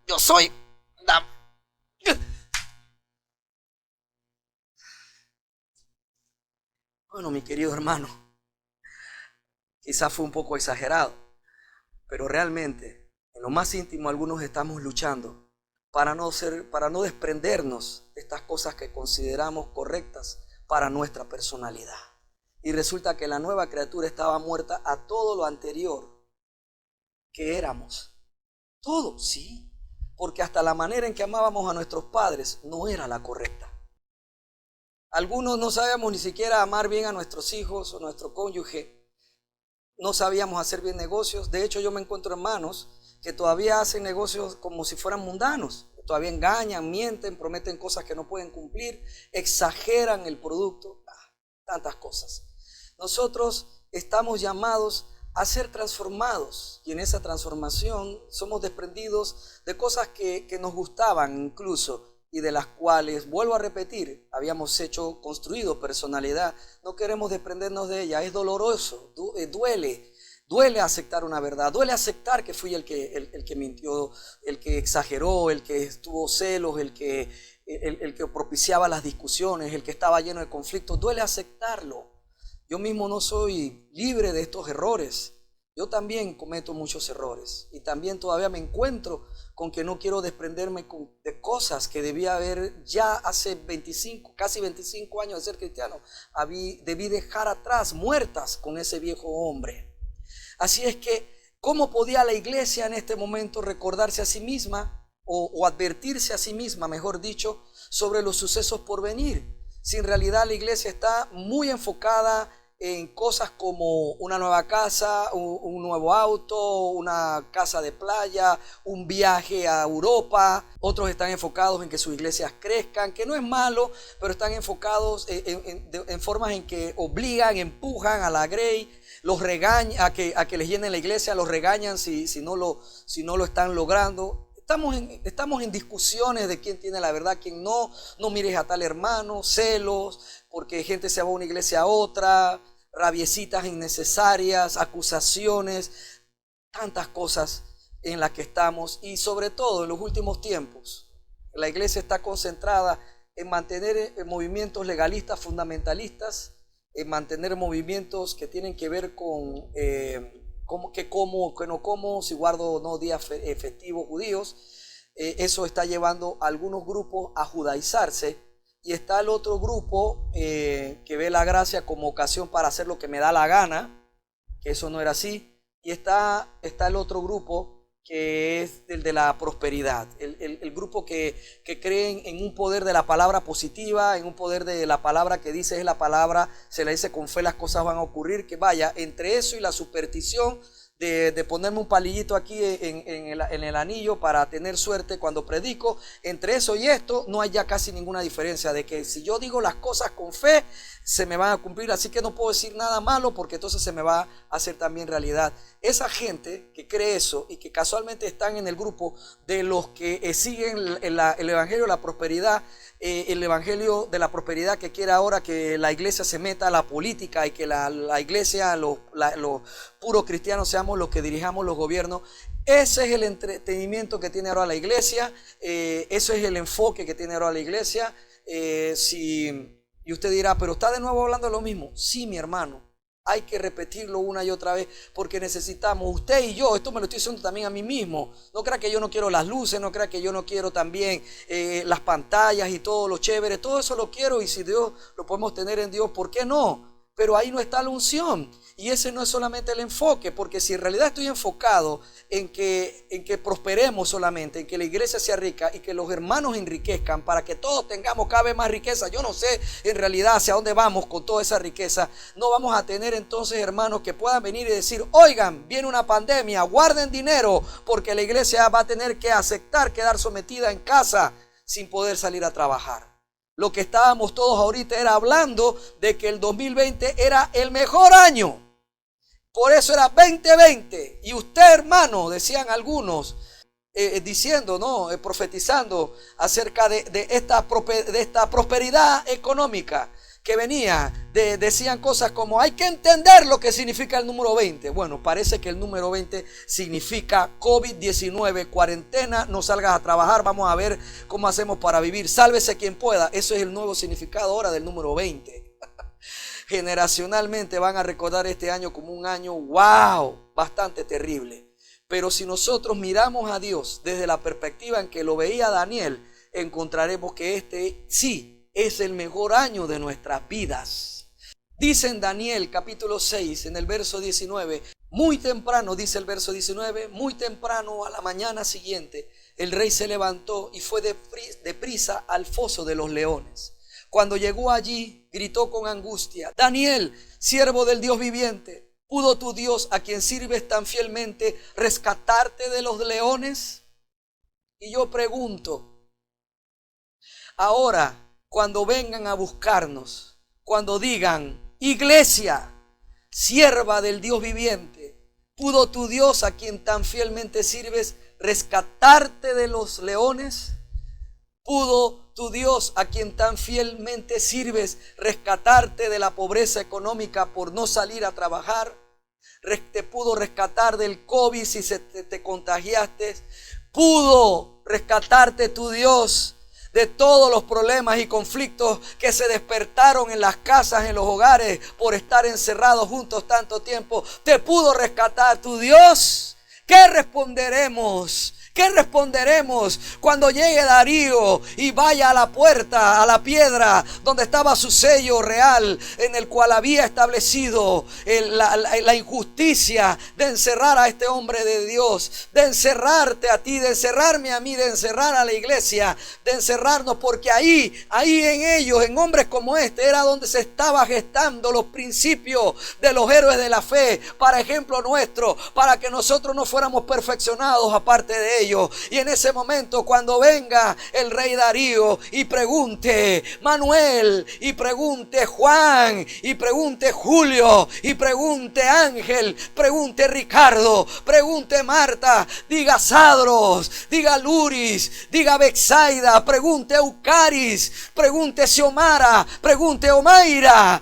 Yo soy... Bueno, mi querido hermano, quizás fue un poco exagerado, pero realmente en lo más íntimo algunos estamos luchando para no desprendernos de estas cosas que consideramos correctas para nuestra personalidad. Y resulta que la nueva criatura estaba muerta a todo lo anterior que éramos. Todo, sí, porque hasta la manera en que amábamos a nuestros padres no era la correcta. Algunos no sabíamos ni siquiera amar bien a nuestros hijos o nuestro cónyuge. No sabíamos hacer bien negocios. De hecho, yo me encuentro hermanos que todavía hacen negocios como si fueran mundanos. Todavía engañan, mienten, prometen cosas que no pueden cumplir, exageran el producto, tantas cosas. Nosotros estamos llamados a ser transformados y en esa transformación somos desprendidos de cosas que nos gustaban incluso y de las cuales, vuelvo a repetir, habíamos construido personalidad. No queremos desprendernos de ella, es doloroso, duele aceptar una verdad, duele aceptar que fui el que mintió, el que exageró, el que tuvo celos, el que propiciaba las discusiones, el que estaba lleno de conflictos. Duele aceptarlo. Yo mismo no soy libre de estos errores. Yo también cometo muchos errores y también todavía me encuentro con que no quiero desprenderme de cosas que debía haber ya hace casi 25 años de ser cristiano. Debí dejar atrás, muertas con ese viejo hombre. Así es que, ¿cómo podía la iglesia en este momento recordarse a sí misma o advertirse a sí misma, mejor dicho, sobre los sucesos por venir? Si en realidad la iglesia está muy enfocada en cosas como una nueva casa, un nuevo auto, una casa de playa, un viaje a Europa. Otros están enfocados en que sus iglesias crezcan, que no es malo, pero están enfocados en formas en que obligan, empujan a la grey, los regañan, a que les llenen la iglesia, los regañan si no lo están logrando. Estamos en discusiones de quién tiene la verdad, quién no. No mires a tal hermano, celos, porque gente se va a una iglesia a otra, rabiecitas innecesarias, acusaciones, tantas cosas en las que estamos. Y sobre todo en los últimos tiempos, la iglesia está concentrada en mantener movimientos legalistas, fundamentalistas, en mantener movimientos que tienen que ver con que no como, si guardo no días festivos judíos. Eso está llevando a algunos grupos a judaizarse, y está el otro grupo que ve la gracia como ocasión para hacer lo que me da la gana, que eso no era así. Y está el otro grupo que es el de la prosperidad, el grupo que creen en un poder de la palabra positiva, en un poder de la palabra que dice es la palabra, se le dice con fe las cosas van a ocurrir, que vaya, entre eso y la superstición de ponerme un palillito aquí en el anillo para tener suerte cuando predico, entre eso y esto no hay ya casi ninguna diferencia, de que si yo digo las cosas con fe, se me van a cumplir, así que no puedo decir nada malo porque entonces se me va a hacer también realidad. Esa gente que cree eso y que casualmente están en el grupo de los que siguen el evangelio de la prosperidad, el evangelio de la prosperidad que quiere ahora que la iglesia se meta a la política y que la iglesia, los puros cristianos seamos los que dirijamos los gobiernos. Ese es el entretenimiento que tiene ahora la iglesia, eso es el enfoque que tiene ahora la iglesia. Y usted dirá, pero está de nuevo hablando de lo mismo. Sí, mi hermano, hay que repetirlo una y otra vez porque necesitamos, usted y yo, esto me lo estoy diciendo también a mí mismo. No crea que yo no quiero las luces, no crea que yo no quiero también las pantallas y todo lo chévere. Todo eso lo quiero y si Dios lo podemos tener en Dios, ¿por qué no? Pero ahí no está la unción. Y ese no es solamente el enfoque, porque si en realidad estoy enfocado en que prosperemos solamente, en que la iglesia sea rica y que los hermanos enriquezcan para que todos tengamos cada vez más riqueza, yo no sé en realidad hacia dónde vamos con toda esa riqueza. No vamos a tener entonces hermanos que puedan venir y decir, oigan, viene una pandemia, guarden dinero, porque la iglesia va a tener que aceptar quedar sometida en casa sin poder salir a trabajar. Lo que estábamos todos ahorita era hablando de que el 2020 era el mejor año. Por eso era 2020. Y usted, hermano, decían algunos, diciendo, ¿no? Profetizando acerca de esta prosperidad económica que venía. Decían cosas como, hay que entender lo que significa el número 20. Bueno, parece que el número 20 significa COVID-19, cuarentena, no salgas a trabajar, vamos a ver cómo hacemos para vivir, sálvese quien pueda. Eso es el nuevo significado ahora del número 20. Generacionalmente van a recordar este año como un año, wow, bastante terrible. Pero si nosotros miramos a Dios desde la perspectiva en que lo veía Daniel, encontraremos que este sí es el mejor año de nuestras vidas. Dice en Daniel capítulo 6 en el verso 19, muy temprano, dice el verso 19, muy temprano a la mañana siguiente, el rey se levantó y fue deprisa al foso de los leones. Cuando llegó allí, gritó con angustia, Daniel, siervo del Dios viviente, ¿pudo tu Dios, a quien sirves tan fielmente, rescatarte de los leones? Y yo pregunto, ahora, cuando vengan a buscarnos, cuando digan, iglesia, sierva del Dios viviente, ¿pudo tu Dios, a quien tan fielmente sirves, rescatarte de los leones? ¿Pudo tu Dios, a quien tan fielmente sirves, rescatarte de la pobreza económica por no salir a trabajar? ¿Te pudo rescatar del COVID si te contagiaste? ¿Pudo rescatarte tu Dios de todos los problemas y conflictos que se despertaron en las casas, en los hogares, por estar encerrados juntos tanto tiempo? ¿Te pudo rescatar tu Dios? ¿Qué responderemos? ¿Qué responderemos cuando llegue Darío y vaya a la puerta, a la piedra donde estaba su sello real, en el cual había establecido la injusticia de encerrar a este hombre de Dios, de encerrarte a ti, de encerrarme a mí, de encerrar a la iglesia, de encerrarnos, porque ahí en ellos, en hombres como este, era donde se estaba gestando los principios de los héroes de la fe, para ejemplo nuestro, para que nosotros no fuéramos perfeccionados aparte de ellos. Y en ese momento, cuando venga el rey Darío y pregunte Manuel, y pregunte Juan, y pregunte Julio, y pregunte Ángel, pregunte Ricardo, pregunte Marta, diga Sadros, diga Luris, diga Bexaida, pregunte Eucaris, pregunte Xiomara, pregunte Omaira,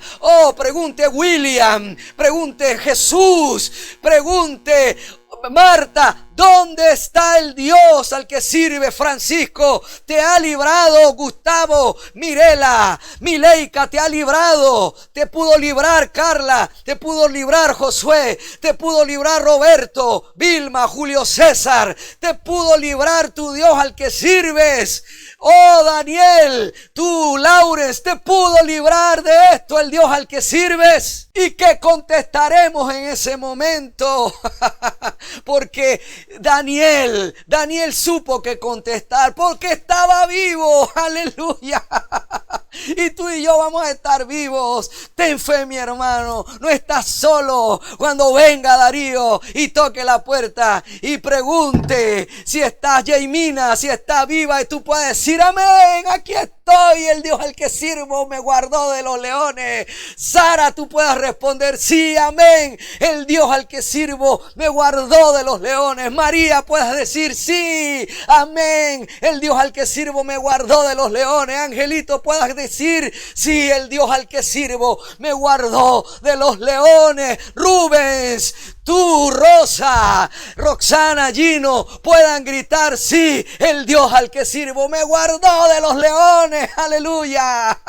pregunte William, pregunte Jesús, pregunte Marta, ¿dónde está el Dios al que sirve Francisco? Te ha librado Gustavo, Mirela, Mileika, te ha librado. Te pudo librar Carla, te pudo librar Josué, te pudo librar Roberto, Vilma, Julio César. Te pudo librar tu Dios al que sirves. Oh Daniel, tú Laurens, te pudo librar de esto el Dios al que sirves? ¿Y qué contestaremos en ese momento? Porque Daniel supo que contestar, porque estaba vivo. Aleluya. Y tú y yo vamos a estar vivos. Ten fe, mi hermano. No estás solo. Cuando venga Darío y toque la puerta y pregunte si está Jaimina, si está viva, y tú puedes decir: amén, aquí estoy. El Dios al que sirvo me guardó de los leones. Sara, tú puedes responder: sí, amén, el Dios al que sirvo me guardó de los leones. María, puedes decir: sí, amén, el Dios al que sirvo me guardó de los leones. Angelito, puedes decir: sí, el Dios al que sirvo me guardó de los leones. Rubens, tú, Rosa, Roxana, Gino, puedan gritar: sí, el Dios al que sirvo me guardó de los leones. Aleluya.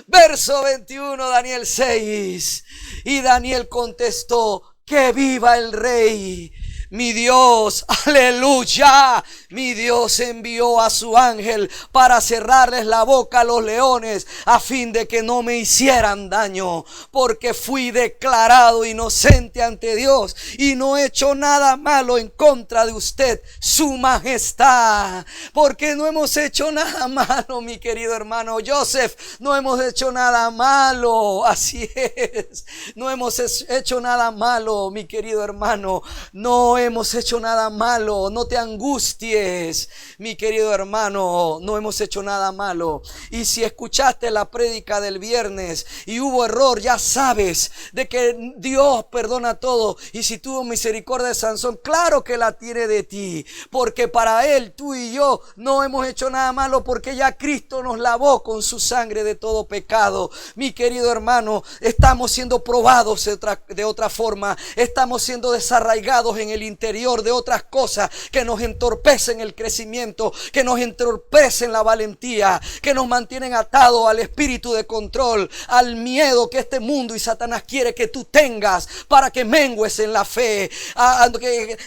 Verso 21, Daniel 6. Y Daniel contestó: que viva el rey. Mi Dios, aleluya, mi Dios envió a su ángel para cerrarles la boca a los leones, a fin de que no me hicieran daño, porque fui declarado inocente ante Dios y no he hecho nada malo en contra de usted, su majestad. Porque no hemos hecho nada malo, mi querido hermano Joseph, no hemos hecho nada malo. Así es, no hemos hecho nada malo, mi querido hermano, no hemos hecho nada malo. No te angusties, mi querido hermano, no hemos hecho nada malo. Y si escuchaste la prédica del viernes y hubo error, ya sabes de que Dios perdona todo. Y si tuvo misericordia de Sansón, claro que la tiene de ti, porque para él, tú y yo no hemos hecho nada malo, porque ya Cristo nos lavó con su sangre de todo pecado. Mi querido hermano, estamos siendo probados de otra forma, estamos siendo desarraigados en el interior de otras cosas que nos entorpecen el crecimiento, que nos entorpecen la valentía, que nos mantienen atados al espíritu de control, al miedo que este mundo y Satanás quiere que tú tengas para que mengues en la fe, a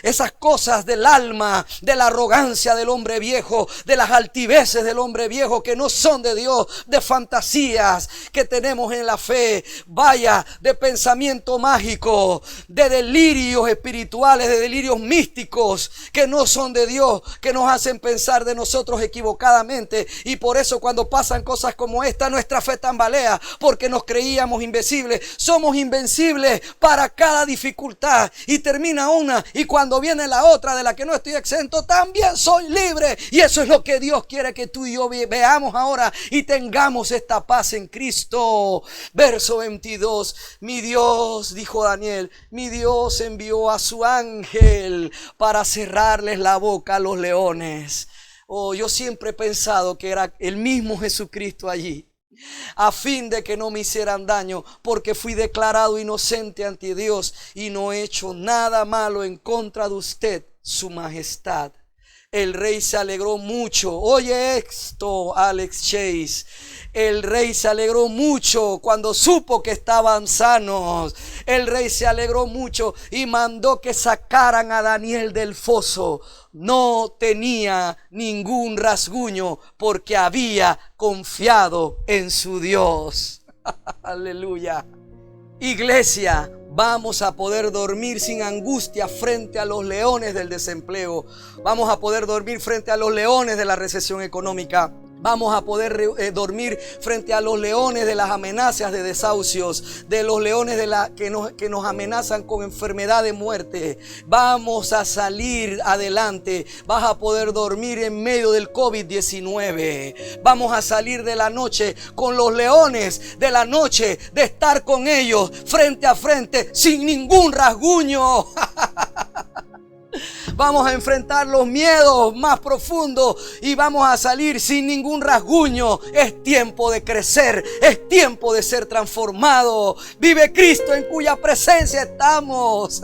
esas cosas del alma, de la arrogancia del hombre viejo, de las altiveces del hombre viejo que no son de Dios, de fantasías que tenemos en la fe, vaya, de pensamiento mágico, de delirios espirituales, de delirios místicos que no son de Dios, que nos hacen pensar de nosotros equivocadamente. Y por eso cuando pasan cosas como esta, nuestra fe tambalea, porque nos creíamos invencibles. Somos invencibles para cada dificultad, y termina una y cuando viene la otra de la que no estoy exento, también soy libre. Y eso es lo que Dios quiere que tú y yo veamos ahora y tengamos esta paz en Cristo. Verso 22. Mi Dios, dijo Daniel, mi Dios envió a su ángel para cerrarles la boca a los leones. Oh, yo siempre he pensado que era el mismo Jesucristo allí, a fin de que no me hicieran daño, porque fui declarado inocente ante Dios y no he hecho nada malo en contra de usted, su majestad. El rey se alegró mucho. Oye esto, Alex Chase. El rey se alegró mucho cuando supo que estaban sanos. El rey se alegró mucho y mandó que sacaran a Daniel del foso. No tenía ningún rasguño porque había confiado en su Dios. Aleluya. Iglesia, vamos a poder dormir sin angustia frente a los leones del desempleo. Vamos a poder dormir frente a los leones de la recesión económica. Vamos a poder dormir frente a los leones de las amenazas de desahucios, de los leones que nos amenazan con enfermedad de muerte. Vamos a salir adelante. Vas a poder dormir en medio del COVID-19. Vamos a salir de la noche con los leones de la noche, de estar con ellos frente a frente sin ningún rasguño. Vamos a enfrentar los miedos más profundos y vamos a salir sin ningún rasguño. Es tiempo de crecer, es tiempo de ser transformado. Vive Cristo en cuya presencia estamos.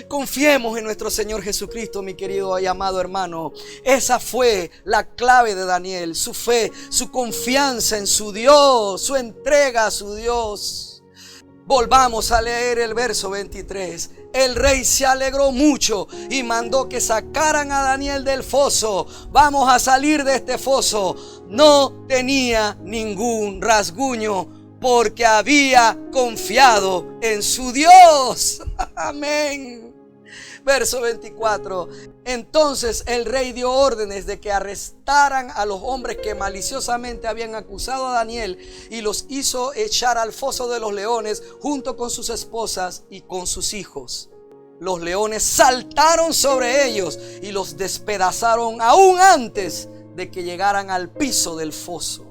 Confiemos en nuestro Señor Jesucristo, mi querido y amado hermano. Esa fue la clave de Daniel, su fe, su confianza en su Dios, su entrega a su Dios. Volvamos a leer el verso 23. el rey se alegró mucho y mandó que sacaran a Daniel del foso. Vamos a salir de este foso. No tenía ningún rasguño porque había confiado en su Dios. Amén. Verso 24. Entonces el rey dio órdenes de que arrestaran a los hombres que maliciosamente habían acusado a Daniel y los hizo echar al foso de los leones junto con sus esposas y con sus hijos. Los leones saltaron sobre ellos y los despedazaron aún antes de que llegaran al piso del foso.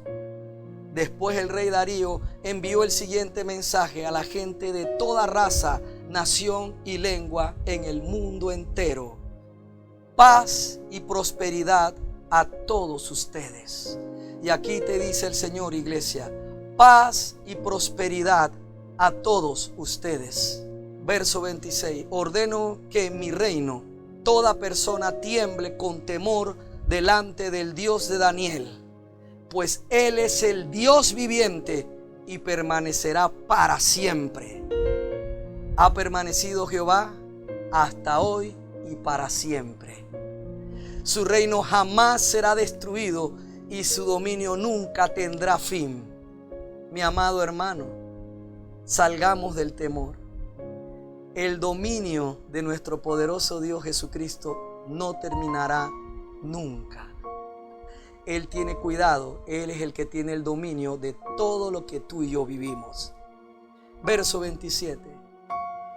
Después el rey Darío envió el siguiente mensaje a la gente de toda raza, nación y lengua en el mundo entero: paz y prosperidad a todos ustedes. Y aquí te dice el Señor, iglesia: paz y prosperidad a todos ustedes. Verso 26. Ordeno que en mi reino toda persona tiemble con temor delante del Dios de Daniel, pues Él es el Dios viviente y permanecerá para siempre. Ha permanecido Jehová hasta hoy y para siempre. Su reino jamás será destruido y su dominio nunca tendrá fin. Mi amado hermano, salgamos del temor. El dominio de nuestro poderoso Dios Jesucristo no terminará nunca. Él tiene cuidado, Él es el que tiene el dominio de todo lo que tú y yo vivimos. Verso 27.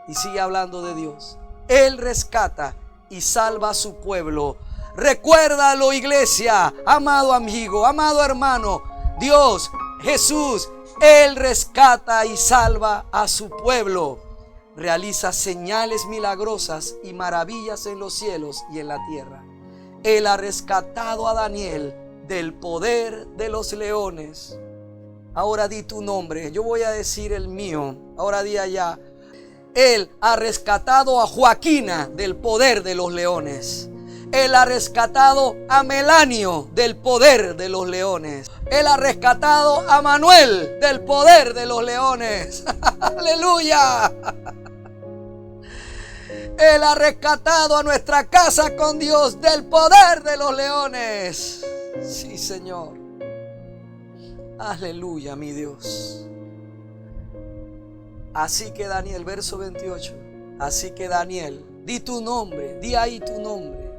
Y sigue hablando de Dios. Él rescata y salva a su pueblo. Recuérdalo, iglesia, amado amigo, amado hermano. Dios, Jesús, Él rescata y salva a su pueblo. Realiza señales milagrosas y maravillas en los cielos y en la tierra. Él ha rescatado a Daniel del poder de los leones. Ahora di tu nombre, yo voy a decir el mío. Ahora di allá. Él ha rescatado a Joaquina del poder de los leones. Él ha rescatado a Melanio del poder de los leones. Él ha rescatado a Manuel del poder de los leones. Aleluya. Él ha rescatado a nuestra casa con Dios del poder de los leones. Sí, Señor. Aleluya, mi Dios. Así que Daniel, verso 28. Así que Daniel, di tu nombre, di ahí tu nombre.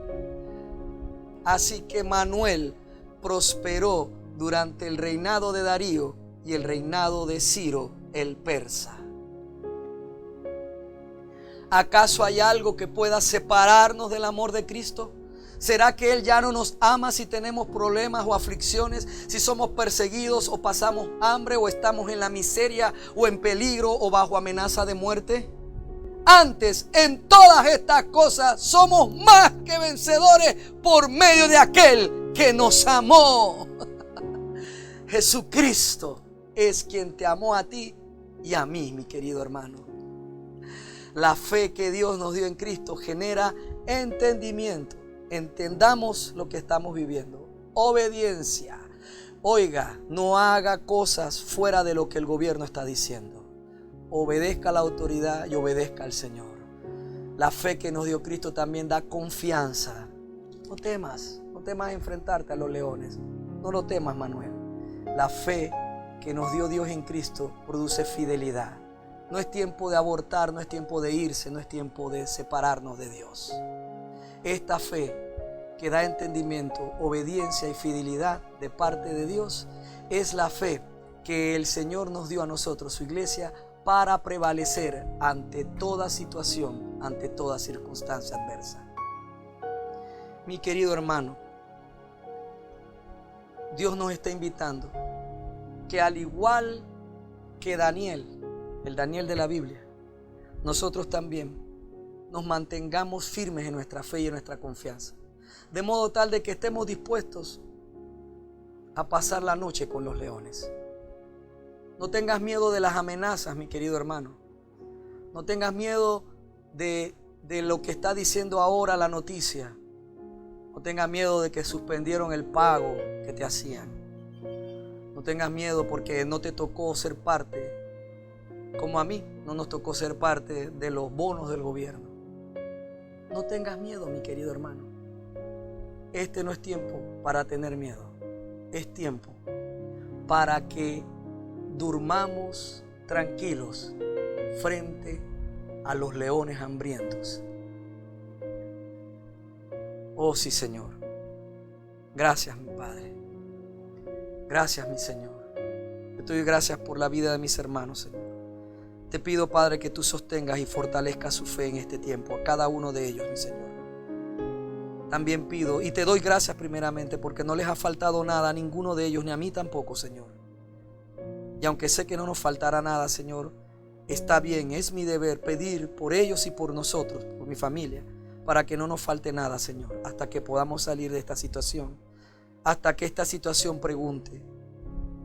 Así que Manuel prosperó durante el reinado de Darío y el reinado de Ciro el persa. ¿Acaso hay algo que pueda separarnos del amor de Cristo? ¿Será que Él ya no nos ama si tenemos problemas o aflicciones, si somos perseguidos o pasamos hambre o estamos en la miseria o en peligro o bajo amenaza de muerte? Antes, en todas estas cosas somos más que vencedores por medio de aquel que nos amó. Jesucristo es quien te amó a ti y a mí, mi querido hermano. La fe que Dios nos dio en Cristo genera entendimiento. Entendamos lo que estamos viviendo. Obediencia. Oiga, no haga cosas fuera de lo que el gobierno está diciendo. Obedezca a la autoridad y obedezca al Señor. La fe que nos dio Cristo también da confianza. No temas enfrentarte a los leones. No lo temas, Manuel. La fe que nos dio Dios en Cristo produce fidelidad. No es tiempo de abortar, no es tiempo de irse, no es tiempo de separarnos de Dios. Esta fe que da entendimiento, obediencia y fidelidad de parte de Dios es la fe que el Señor nos dio a nosotros, su iglesia, para prevalecer ante toda situación, ante toda circunstancia adversa. Mi querido hermano, Dios nos está invitando que al igual que Daniel, el Daniel de la Biblia, nosotros también nos mantengamos firmes en nuestra fe y en nuestra confianza, de modo tal de que estemos dispuestos a pasar la noche con los leones. No tengas miedo de las amenazas, mi querido hermano. No tengas miedo de lo que está diciendo ahora la noticia. No tengas miedo de que suspendieron el pago que te hacían. No tengas miedo porque no te tocó ser parte como a mí no nos tocó ser parte de los bonos del gobierno. No tengas miedo, mi querido hermano. Este no es tiempo para tener miedo. Es tiempo para que durmamos tranquilos frente a los leones hambrientos. Oh sí, Señor. Gracias, mi Padre. Gracias, mi Señor. Yo te doy gracias por la vida de mis hermanos, Señor. Te pido, Padre, que tú sostengas y fortalezcas su fe en este tiempo, a cada uno de ellos, mi Señor. También pido y te doy gracias primeramente porque no les ha faltado nada a ninguno de ellos, ni a mí tampoco, Señor. Y aunque sé que no nos faltará nada, Señor, está bien, es mi deber pedir por ellos y por nosotros, por mi familia, para que no nos falte nada, Señor, hasta que podamos salir de esta situación, hasta que esta situación pregunte: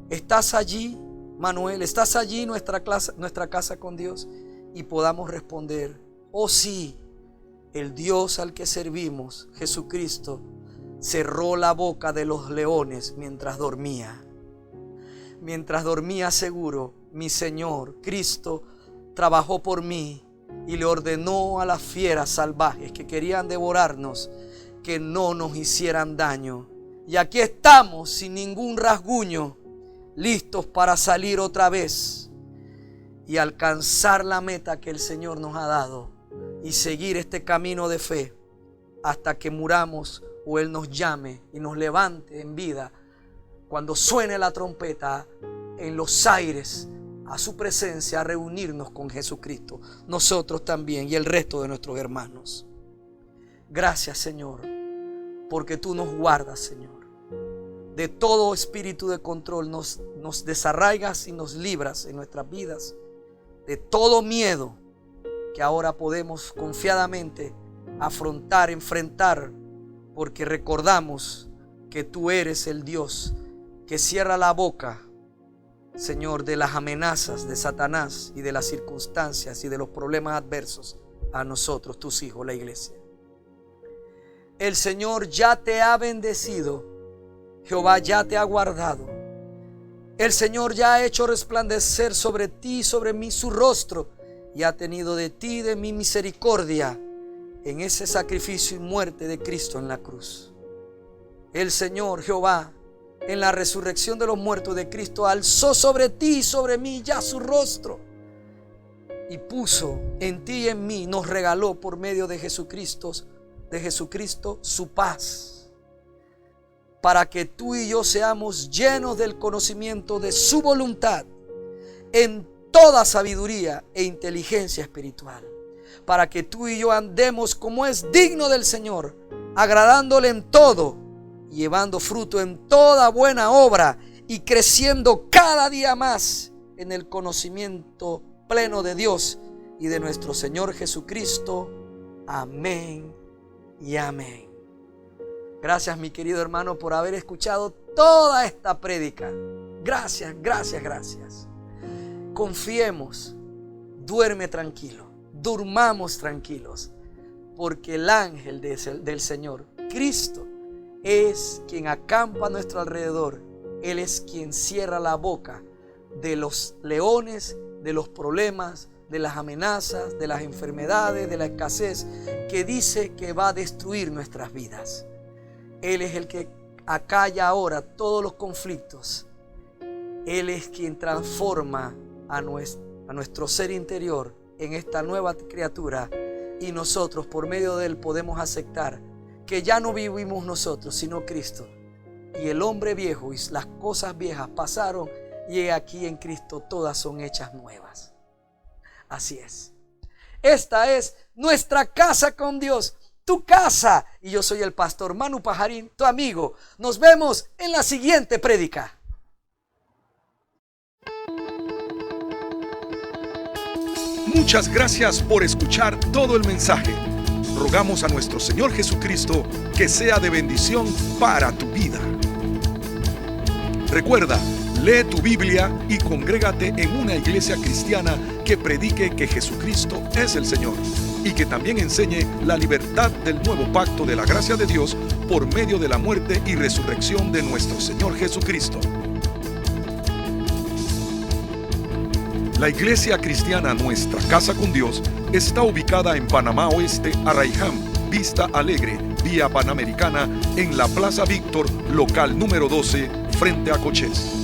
¿estás allí, Manuel? ¿Estás allí nuestra casa con Dios? Y podamos responder: oh sí, el Dios al que servimos, Jesucristo, cerró la boca de los leones mientras dormía. Mientras dormía seguro, mi Señor, Cristo, trabajó por mí y le ordenó a las fieras salvajes que querían devorarnos que no nos hicieran daño. Y aquí estamos sin ningún rasguño, listos para salir otra vez y alcanzar la meta que el Señor nos ha dado y seguir este camino de fe hasta que muramos o Él nos llame y nos levante en vida cuando suene la trompeta en los aires a su presencia, a reunirnos con Jesucristo, nosotros también y el resto de nuestros hermanos. Gracias, Señor, porque tú nos guardas, Señor. De todo espíritu de control nos desarraigas y nos libras en nuestras vidas. De todo miedo que ahora podemos confiadamente afrontar, enfrentar, porque recordamos que tú eres el Dios que cierra la boca, Señor, de las amenazas de Satanás y de las circunstancias y de los problemas adversos a nosotros, tus hijos, la iglesia. El Señor ya te ha bendecido. Jehová ya te ha guardado. El Señor ya ha hecho resplandecer sobre ti y sobre mí su rostro y ha tenido de ti y de mí misericordia en ese sacrificio y muerte de Cristo en la cruz. El Señor Jehová, en la resurrección de los muertos de Cristo, alzó sobre ti y sobre mí ya su rostro y puso en ti y en mí, nos regaló por medio de Jesucristo su paz, para que tú y yo seamos llenos del conocimiento de su voluntad en toda sabiduría e inteligencia espiritual, para que tú y yo andemos como es digno del Señor, agradándole en todo, llevando fruto en toda buena obra y creciendo cada día más en el conocimiento pleno de Dios y de nuestro Señor Jesucristo. Amén y amén. Gracias, mi querido hermano, por haber escuchado toda esta prédica. Gracias, gracias, gracias. Confiemos, duerme tranquilo, durmamos tranquilos, porque el ángel del Señor, Cristo, es quien acampa a nuestro alrededor. Él es quien cierra la boca de los leones, de los problemas, de las amenazas, de las enfermedades, de la escasez, que dice que va a destruir nuestras vidas. Él es el que acalla ahora todos los conflictos. Él es quien transforma a nuestro ser interior en esta nueva criatura, y nosotros por medio de Él podemos aceptar que ya no vivimos nosotros, sino Cristo. Y el hombre viejo y las cosas viejas pasaron, y aquí en Cristo todas son hechas nuevas. Así es. Esta es nuestra casa con Dios, tu casa. Y yo soy el pastor Manu Pajarín, tu amigo. Nos vemos en la siguiente prédica. Muchas gracias por escuchar todo el mensaje. Rogamos a nuestro Señor Jesucristo que sea de bendición para tu vida. Recuerda, lee tu Biblia y congrégate en una iglesia cristiana que predique que Jesucristo es el Señor y que también enseñe la libertad del nuevo pacto de la gracia de Dios por medio de la muerte y resurrección de nuestro Señor Jesucristo. La iglesia cristiana Nuestra Casa con Dios está ubicada en Panamá Oeste, Arraiján, Vista Alegre, vía Panamericana, en la Plaza Víctor, local número 12, frente a Cochés.